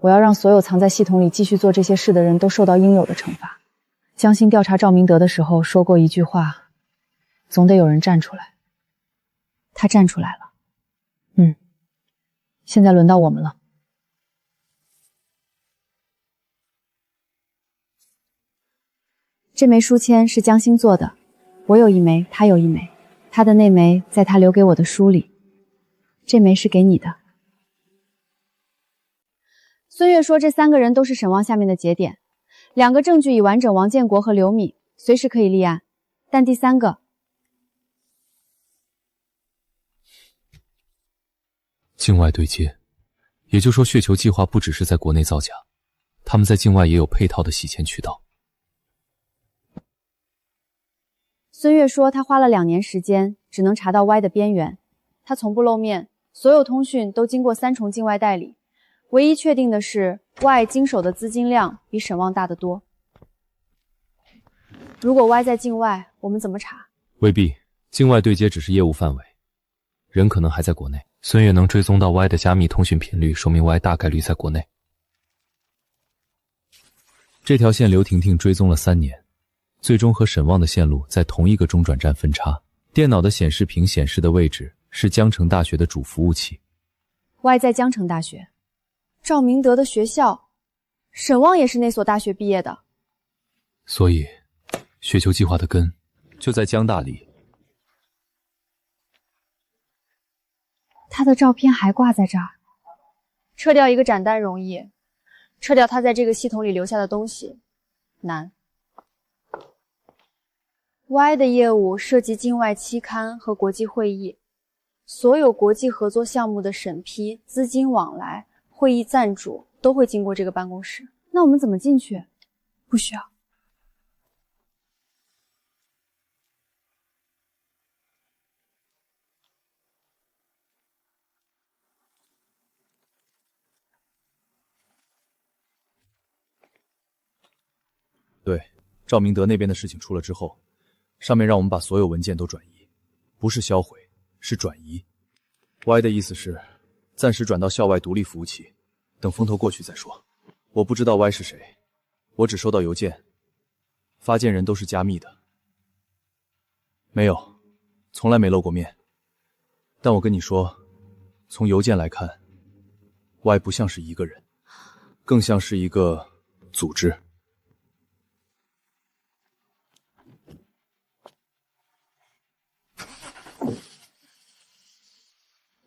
我要让所有藏在系统里继续做这些事的人都受到应有的惩罚。江心调查赵明德的时候说过一句话，总得有人站出来。他站出来了。现在轮到我们了。这枚书签是江心做的，我有1枚，他有1枚，他的那枚在他留给我的书里。这枚是给你的。孙悦说这3个人都是沈旺下面的节点，2个证据已完整，王建国和刘敏随时可以立案，但第3个境外对接，也就是说血球计划不只是在国内造假，他们在境外也有配套的洗钱渠道。孙悦说他花了2年时间，只能查到 Y 的边缘，他从不露面，所有通讯都经过3重境外代理，唯一确定的是 Y 经手的资金量比沈旺大得多。如果 Y 在境外，我们怎么查？未必，境外对接只是业务范围，人可能还在国内。孙悦能追踪到 Y 的加密通讯频率，说明 Y 大概率在国内。这条线刘婷婷追踪了3年，最终和沈旺的线路在同一个中转站分叉。电脑的显示屏显示的位置是江城大学的主服务器。Y 在江城大学，赵明德的学校，沈旺也是那所大学毕业的。所以，血球计划的根就在江大里。他的照片还挂在这儿。撤掉一个展单容易，撤掉他在这个系统里留下的东西难。Y 的业务涉及境外期刊和国际会议，所有国际合作项目的审批、资金往来、会议赞助都会经过这个办公室。那我们怎么进去？不需要。对，赵明德那边的事情出了之后，上面让我们把所有文件都转移，不是销毁，是转移。Y 的意思是暂时转到校外独立服务器，等风头过去再说。我不知道 Y 是谁，我只收到邮件，发件人都是加密的。没有，从来没露过面。但我跟你说，从邮件来看 ，Y 不像是一个人，更像是一个组织。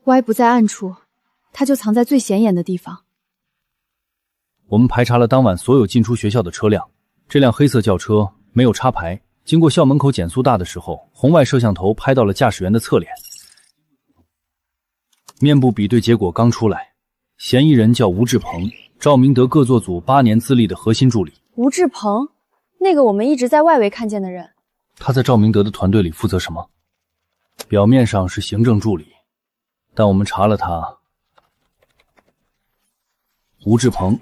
Y 不在暗处，他就藏在最显眼的地方。我们排查了当晚所有进出学校的车辆，这辆黑色轿车没有插牌，经过校门口减速大的时候，红外摄像头拍到了驾驶员的侧脸。面部比对结果刚出来，嫌疑人叫吴志鹏，赵明德各作组8年资历的核心助理。吴志鹏，那个我们一直在外围看见的人。他在赵明德的团队里负责什么？表面上是行政助理，但我们查了他，吴志鹏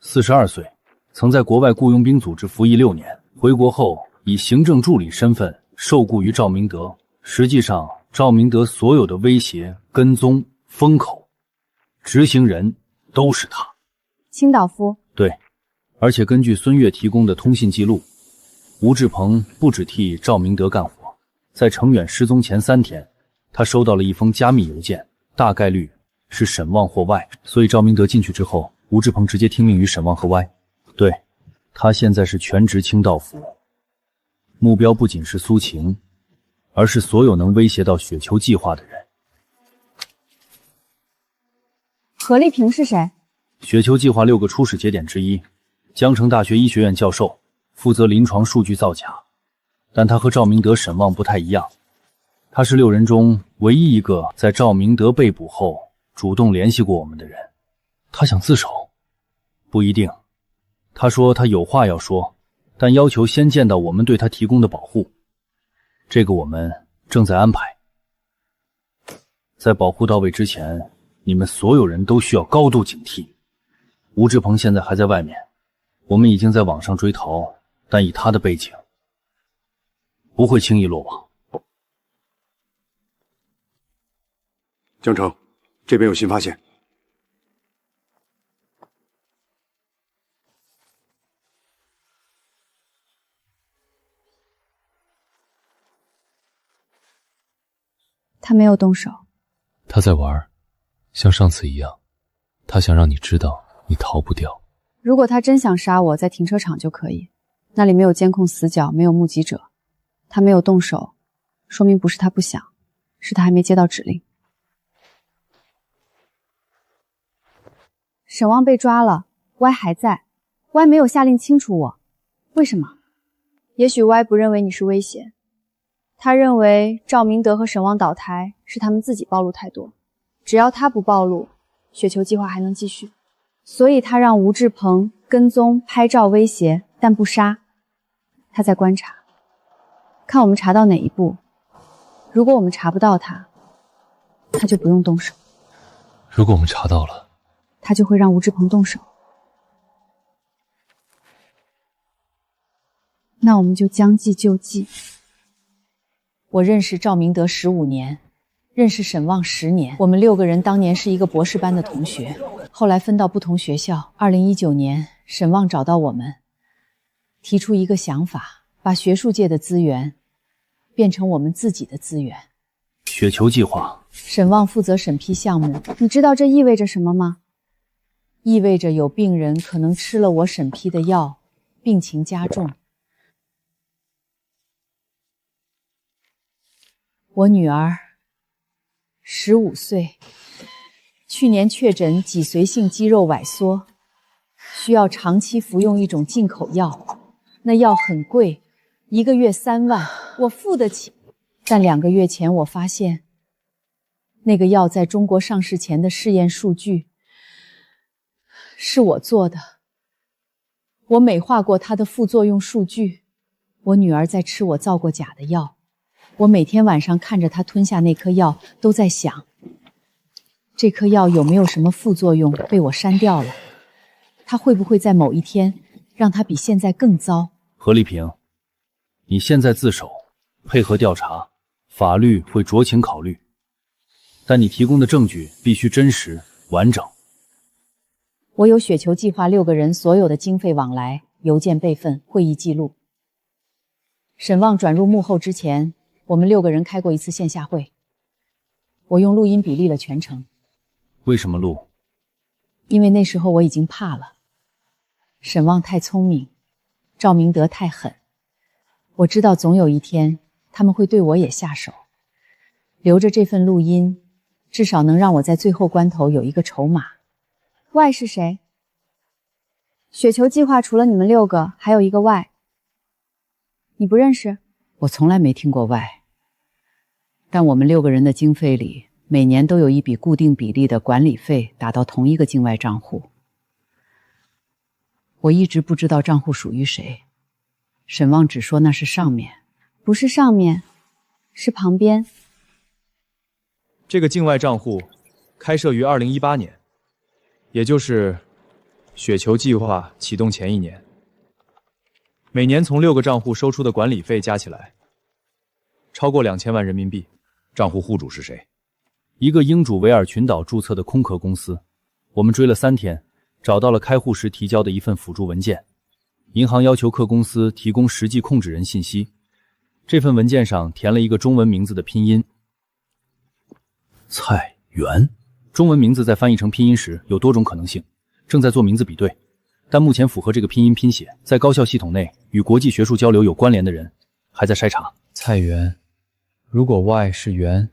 ，42岁，曾在国外雇佣兵组织服役6年，回国后以行政助理身份受雇于赵明德。实际上，赵明德所有的威胁、跟踪、封口、执行人都是他。清道夫。对，而且根据孙悦提供的通信记录，吴志鹏不只替赵明德干活，在程远失踪前3天，他收到了一封加密邮件，大概率是沈旺或 Y， 所以赵明德进去之后，吴志鹏直接听命于沈旺和 Y。 对，他现在是全职清道夫，目标不仅是苏晴，而是所有能威胁到雪球计划的人。何丽萍是谁？雪球计划6个初始节点之一，江城大学医学院教授，负责临床数据造假。但他和赵明德、沈旺不太一样，他是6人中唯一一个在赵明德被捕后主动联系过我们的人。他想自首？不一定。他说他有话要说，但要求先见到我们对他提供的保护。这个我们正在安排。在保护到位之前，你们所有人都需要高度警惕。吴志鹏现在还在外面，我们已经在网上追逃，但以他的背景，不会轻易落网。江城，这边有新发现。他没有动手。他在玩，像上次一样，他想让你知道你逃不掉。如果他真想杀我，在停车场就可以，那里没有监控死角，没有目击者。他没有动手，说明不是他不想，是他还没接到指令。沈旺被抓了，Y 还在，Y 没有下令清除我，为什么？也许 Y 不认为你是威胁，他认为赵明德和沈旺倒台是他们自己暴露太多，只要他不暴露，雪球计划还能继续，所以他让吴志鹏跟踪拍照威胁，但不杀。他在观察，看我们查到哪一步。如果我们查不到他，他就不用动手。如果我们查到了，他就会让吴志鹏动手。那我们就将计就计。我认识赵明德15年，认识沈旺10年。我们6个人当年是一个博士班的同学，后来分到不同学校。2019年，沈旺找到我们，提出一个想法，把学术界的资源变成我们自己的资源。雪球计划，沈旺负责审批项目。你知道这意味着什么吗？意味着有病人可能吃了我审批的药，病情加重。我女儿15岁，去年确诊脊髓性肌肉萎缩，需要长期服用一种进口药，那药很贵，1个月3万，我付得起。但2个月前我发现，那个药在中国上市前的试验数据是我做的，我美化过它的副作用数据。我女儿在吃我造过假的药，我每天晚上看着她吞下那颗药，都在想，这颗药有没有什么副作用被我删掉了？她会不会在某一天让它比现在更糟？何丽萍，你现在自首，配合调查，法律会酌情考虑，但你提供的证据必须真实完整。我有雪球计划6个人所有的经费往来、邮件备份、会议记录。沈旺转入幕后之前，我们6个人开过一次线下会，我用录音笔录了全程。为什么录？因为那时候我已经怕了。沈旺太聪明，赵明德太狠，我知道总有一天他们会对我也下手。留着这份录音，至少能让我在最后关头有一个筹码。Y 是谁？雪球计划除了你们6个，还有一个 Y。你不认识？我从来没听过 Y。但我们6个人的经费里，每年都有一笔固定比例的管理费打到同一个境外账户。我一直不知道账户属于谁，沈旺只说那是上面。不是上面，是旁边。这个境外账户开设于2018年，也就是雪球计划启动前1年。每年从6个账户收出的管理费加起来，超过2000万人民币。账户户主是谁？一个英属维尔群岛注册的空壳公司。我们追了3天，找到了开户时提交的一份辅助文件。银行要求客公司提供实际控制人信息。这份文件上填了一个中文名字的拼音蔡元。中文名字在翻译成拼音时有多种可能性，正在做名字比对，但目前符合这个拼音拼写，在高校系统内与国际学术交流有关联的人还在筛查。蔡元，如果 Y 是元，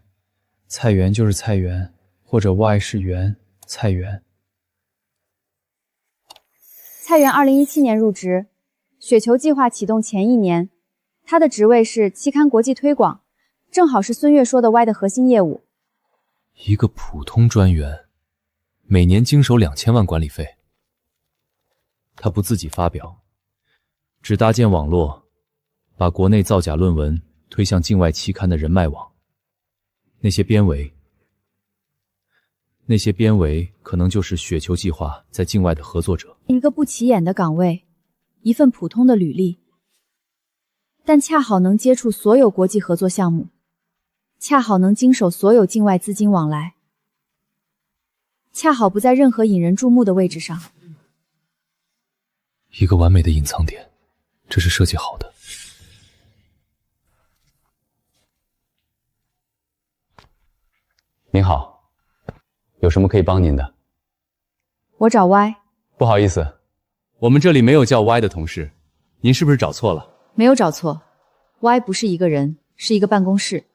蔡元就是蔡元，或者 Y 是元，蔡元。蔡元2017年入职，雪球计划启动前1年，他的职位是期刊国际推广，正好是孙悦说的 Y 的核心业务。一个普通专员，每年经手2000万管理费。他不自己发表，只搭建网络，把国内造假论文推向境外期刊的人脉网。那些编委可能就是雪球计划在境外的合作者。一个不起眼的岗位，一份普通的履历，但恰好能接触所有国际合作项目，恰好能经手所有境外资金往来，恰好不在任何引人注目的位置上。一个完美的隐藏点，这是设计好的。您好，有什么可以帮您的？我找 Y。不好意思，我们这里没有叫 Y 的同事，您是不是找错了？没有找错 ，Y 不是一个人，是一个办公室，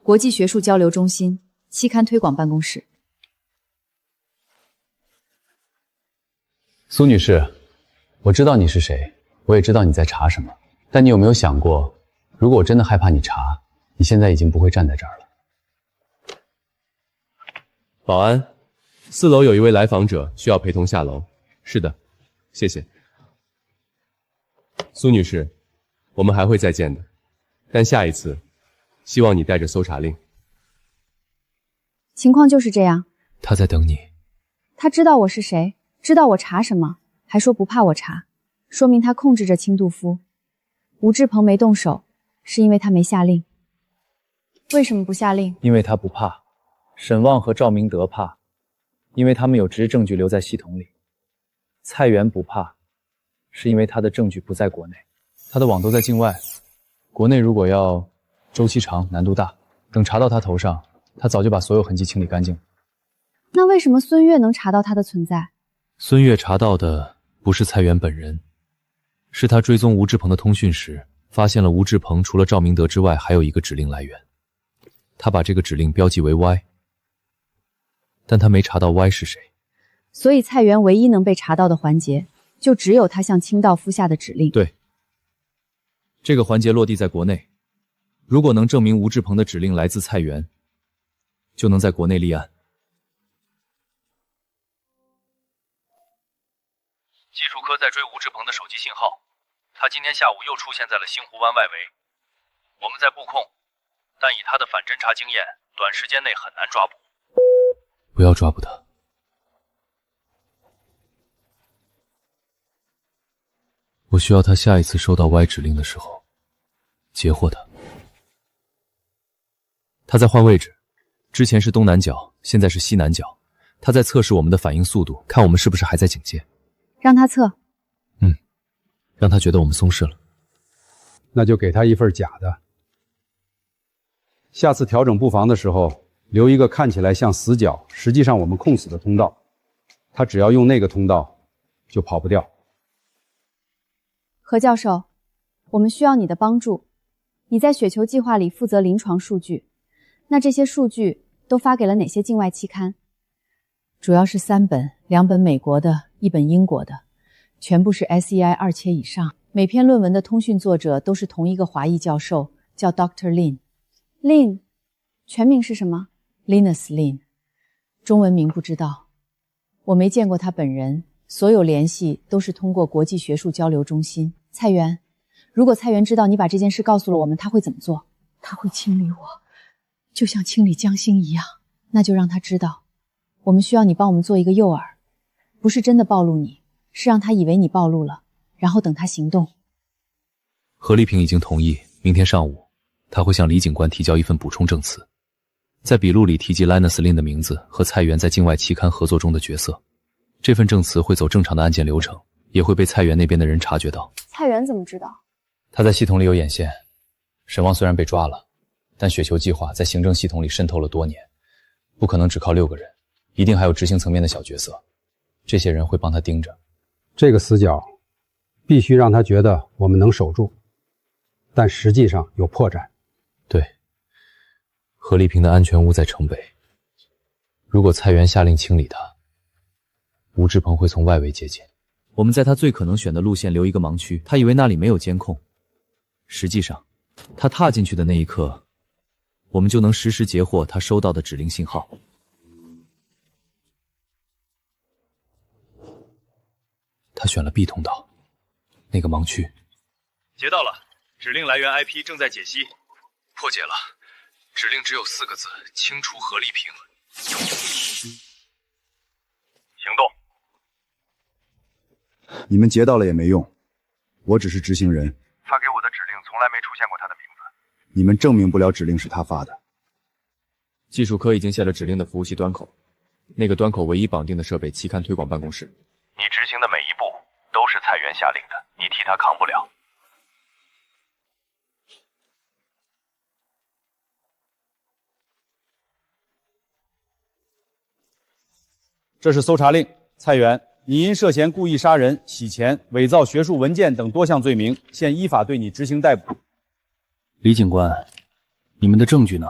国际学术交流中心，期刊推广办公室。苏女士，我知道你是谁，我也知道你在查什么，但你有没有想过，如果我真的害怕你查，你现在已经不会站在这儿了。保安，4楼有一位来访者需要陪同下楼。是的，谢谢。苏女士，我们还会再见的，但下一次，希望你带着搜查令。情况就是这样。他在等你。他知道我是谁，知道我查什么，还说不怕我查，说明他控制着清杜夫。吴志鹏没动手，是因为他没下令。为什么不下令？因为他不怕。沈旺和赵明德怕，因为他们有直证据留在系统里。蔡元不怕，是因为他的证据不在国内，他的网都在境外。国内如果要周期长、难度大，等查到他头上，他早就把所有痕迹清理干净。那为什么孙越能查到他的存在？孙越查到的不是蔡元本人，是他追踪吴志鹏的通讯时，发现了吴志鹏除了赵明德之外还有一个指令来源。他把这个指令标记为 Y， 但他没查到 Y 是谁。所以蔡元唯一能被查到的环节，就只有他向清道夫下的指令。对，这个环节落地在国内，如果能证明吴志鹏的指令来自蔡元，就能在国内立案。技术科在追吴志鹏的手机信号，他今天下午又出现在了星湖湾外围，我们在布控，但以他的反侦查经验，短时间内很难抓捕。不要抓捕他。我需要他下一次收到 Y 指令的时候，截获他。他在换位置，之前是东南角，现在是西南角。他在测试我们的反应速度，看我们是不是还在警戒。让他测。让他觉得我们松懈了。那就给他一份假的。下次调整布防的时候，留一个看起来像死角，实际上我们控死的通道。他只要用那个通道，就跑不掉。何教授，我们需要你的帮助。你在雪球计划里负责临床数据，那这些数据都发给了哪些境外期刊？主要是3本，2本美国的，1本英国的，全部是 SEI 2切以上。每篇论文的通讯作者都是同一个华裔教授，叫 Dr. Lin。Lin， 全名是什么？ Linus Lin， 中文名不知道。我没见过他本人，所有联系都是通过国际学术交流中心。蔡元，如果蔡元知道你把这件事告诉了我们，他会怎么做？他会清理我，就像清理江心一样。那就让他知道，我们需要你帮我们做一个诱饵，不是真的暴露你，是让他以为你暴露了，然后等他行动。何丽萍已经同意，明天上午他会向李警官提交一份补充证词，在笔录里提及 Linus Lin 的名字和蔡元在境外期刊合作中的角色。这份证词会走正常的案件流程，也会被蔡元那边的人察觉到。蔡元怎么知道？他在系统里有眼线。沈旺虽然被抓了，但雪球计划在行政系统里渗透了多年，不可能只靠6个人，一定还有执行层面的小角色，这些人会帮他盯着。这个死角必须让他觉得我们能守住，但实际上有破绽。对，何丽萍的安全屋在城北，如果蔡元下令清理他，吴志鹏会从外围接近。我们在他最可能选的路线留一个盲区，他以为那里没有监控，实际上他踏进去的那一刻，我们就能实时截获他收到的指令信号。他选了 B 通道，那个盲区。截到了，指令来源 IP 正在解析，破解了。指令只有4个字：清除何丽萍。行动。你们截到了也没用，我只是执行人。发给我的指令从来没出现过他的名字。你们证明不了指令是他发的。技术科已经下了指令的服务器端口，那个端口唯一绑定的设备期刊推广办公室。你执行的每一步都是蔡元下令的，你替他扛不了。这是搜查令，蔡元，你因涉嫌故意杀人、洗钱、伪造学术文件等多项罪名，现依法对你执行逮捕。李警官，你们的证据呢？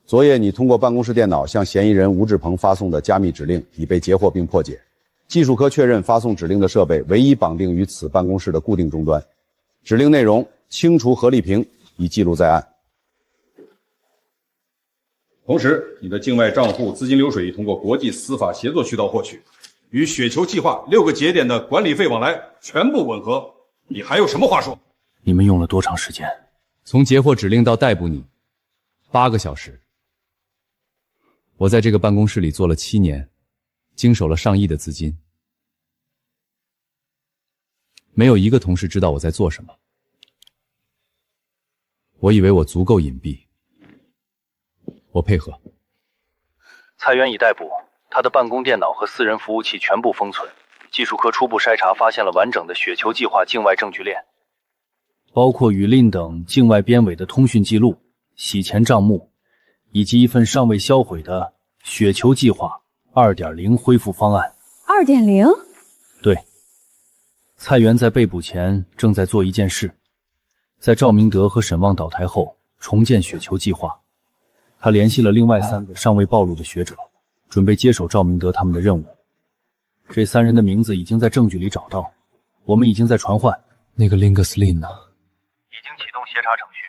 昨夜你通过办公室电脑向嫌疑人吴志鹏发送的加密指令已被截获并破解，技术科确认发送指令的设备唯一绑定于此办公室的固定终端，指令内容清除何丽萍已记录在案。同时，你的境外账户资金流水已通过国际司法协作渠道获取，与雪球计划6个节点的管理费往来全部吻合。你还有什么话说？你们用了多长时间？从截获指令到逮捕你，8个小时。我在这个办公室里做了7年，经手了上亿的资金，没有一个同事知道我在做什么。我以为我足够隐蔽，我配合。蔡元已逮捕，他的办公电脑和私人服务器全部封存。技术科初步筛查发现了完整的雪球计划境外证据链，包括与令等境外编委的通讯记录、洗钱账目，以及一份尚未销毁的雪球计划 2.0 恢复方案。2.0？ 对，蔡元在被捕前正在做一件事，在赵明德和沈旺倒台后重建雪球计划。他联系了另外3个尚未暴露的学者，准备接手赵明德他们的任务。这3人的名字已经在证据里找到，我们已经在传唤。那个 Lingus Lin 呢？已经启动协查程序，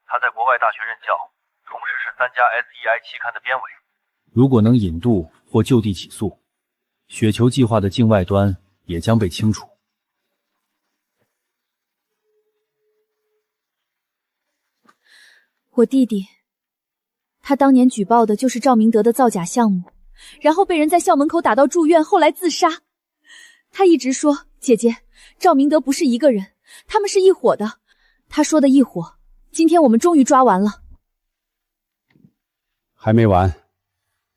他在国外大学任教，同时是3家 SEI 期刊的编委。如果能引渡或就地起诉，雪球计划的境外端也将被清除。我弟弟，他当年举报的就是赵明德的造假项目，然后被人在校门口打到住院，后来自杀。他一直说，姐姐，赵明德不是一个人，他们是一伙的。他说的一伙，今天我们终于抓完了。还没完，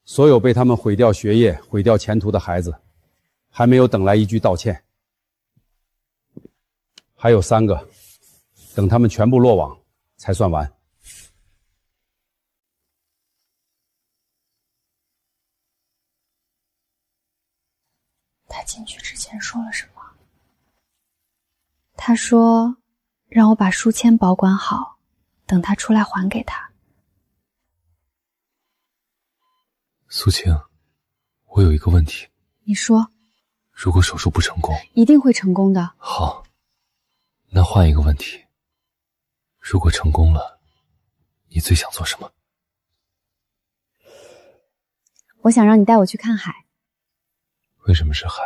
所有被他们毁掉学业、毁掉前途的孩子，还没有等来一句道歉。还有3个，等他们全部落网才算完。他进去之前说了什么？他说让我把书签保管好，等他出来还给他。苏晴，我有一个问题。你说。如果手术不成功，一定会成功的。好，那换一个问题。如果成功了，你最想做什么？我想让你带我去看海。为什么是海？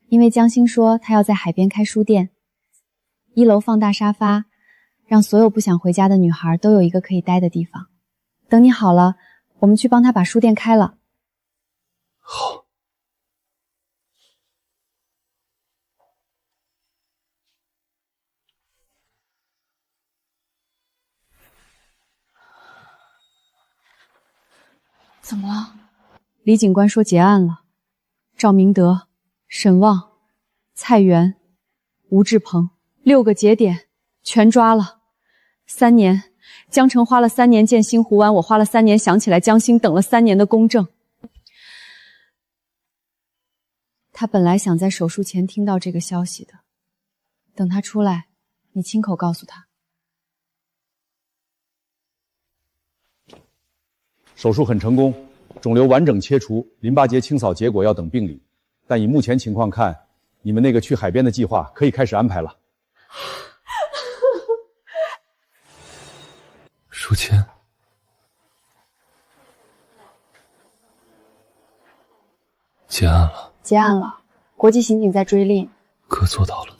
因为江星说他要在海边开书店，1楼放大沙发，让所有不想回家的女孩都有一个可以待的地方。等你好了，我们去帮他把书店开了。好。怎么了？李警官说结案了，赵明德、沈旺、蔡元、吴志鹏6个节点全抓了。3年，江城花了3年建新湖湾，我花了3年想起来江心，等了3年的公证。他本来想在手术前听到这个消息的，等他出来，你亲口告诉他。手术很成功，肿瘤完整切除，淋巴结清扫结果要等病理。但以目前情况看，你们那个去海边的计划可以开始安排了。书签，结案了。结案了，国际刑警在追令。哥做到了。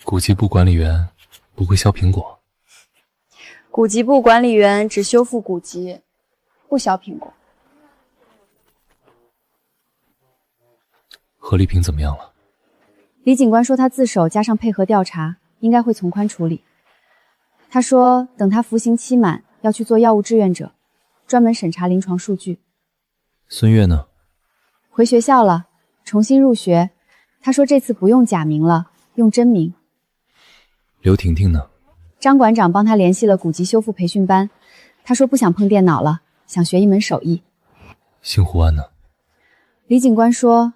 古籍部管理员不会削苹果。古籍部管理员只修复古籍，不削苹果。何丽萍怎么样了？李警官说他自首加上配合调查，应该会从宽处理。他说等他服刑期满，要去做药物志愿者，专门审查临床数据。孙悦呢？回学校了，重新入学。他说这次不用假名了，用真名。刘婷婷呢？张馆长帮他联系了古籍修复培训班，他说不想碰电脑了，想学一门手艺。新湖湾呢？李警官说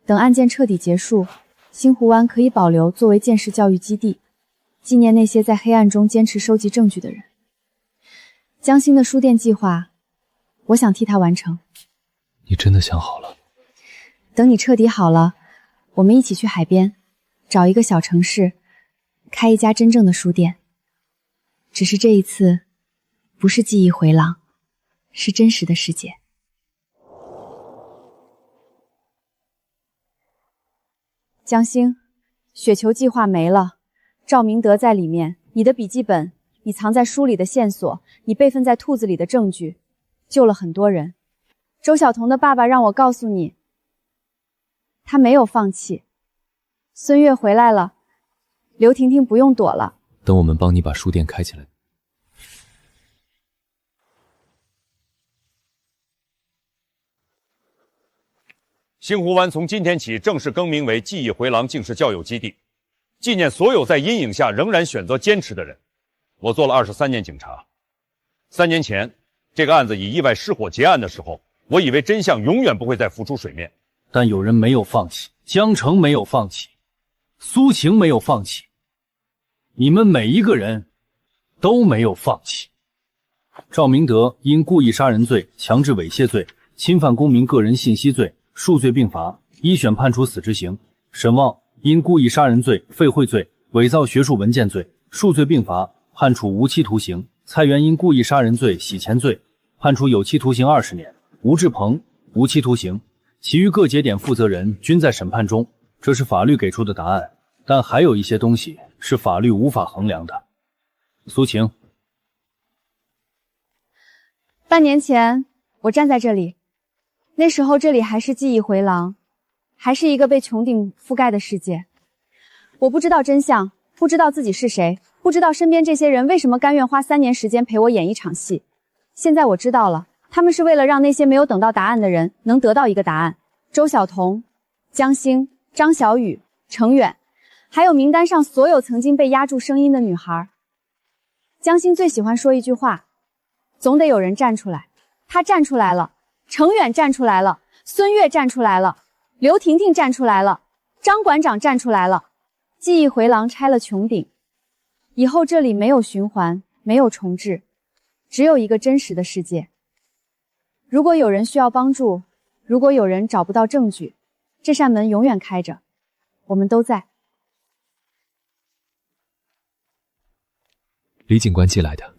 等案件彻底结束，新湖湾可以保留作为鉴识教育基地，纪念那些在黑暗中坚持收集证据的人。江心的书店计划，我想替他完成。你真的想好了？等你彻底好了，我们一起去海边，找一个小城市，开一家真正的书店。只是这一次，不是记忆回廊，是真实的世界。江星，雪球计划没了，赵明德在里面，你的笔记本，你藏在书里的线索，你备份在兔子里的证据，救了很多人。周晓彤的爸爸让我告诉你，他没有放弃。孙悦回来了，刘婷婷不用躲了。等我们帮你把书店开起来。星湖湾从今天起正式更名为记忆回廊敬世教友基地，纪念所有在阴影下仍然选择坚持的人。我做了23年警察，3年前这个案子以意外失火结案的时候，我以为真相永远不会再浮出水面，但有人没有放弃，江城没有放弃，苏晴没有放弃，你们每一个人都没有放弃。赵明德因故意杀人罪、强制猥亵罪、侵犯公民个人信息罪数罪并罚，一审判处死执行。沈旺因故意杀人罪、废贿罪、伪造学术文件罪数罪并罚，判处无期徒刑。蔡元因故意杀人罪、洗钱罪判处有期徒刑20年。吴志鹏无期徒刑，其余各节点负责人均在审判中。这是法律给出的答案，但还有一些东西是法律无法衡量的。苏晴，半年前我站在这里，那时候这里还是记忆回廊，还是一个被穹顶覆盖的世界。我不知道真相，不知道自己是谁，不知道身边这些人为什么甘愿花3年时间陪我演一场戏。现在我知道了，他们是为了让那些没有等到答案的人能得到一个答案。周晓彤、江星、张小雨、程远，还有名单上所有曾经被压住声音的女孩。江星最喜欢说一句话，总得有人站出来。他站出来了，程远站出来了，孙悦站出来了，刘婷婷站出来了，张馆长站出来了。记忆回廊拆了穹顶，以后这里没有循环，没有重置，只有一个真实的世界。如果有人需要帮助，如果有人找不到证据，这扇门永远开着，我们都在。李警官寄来的。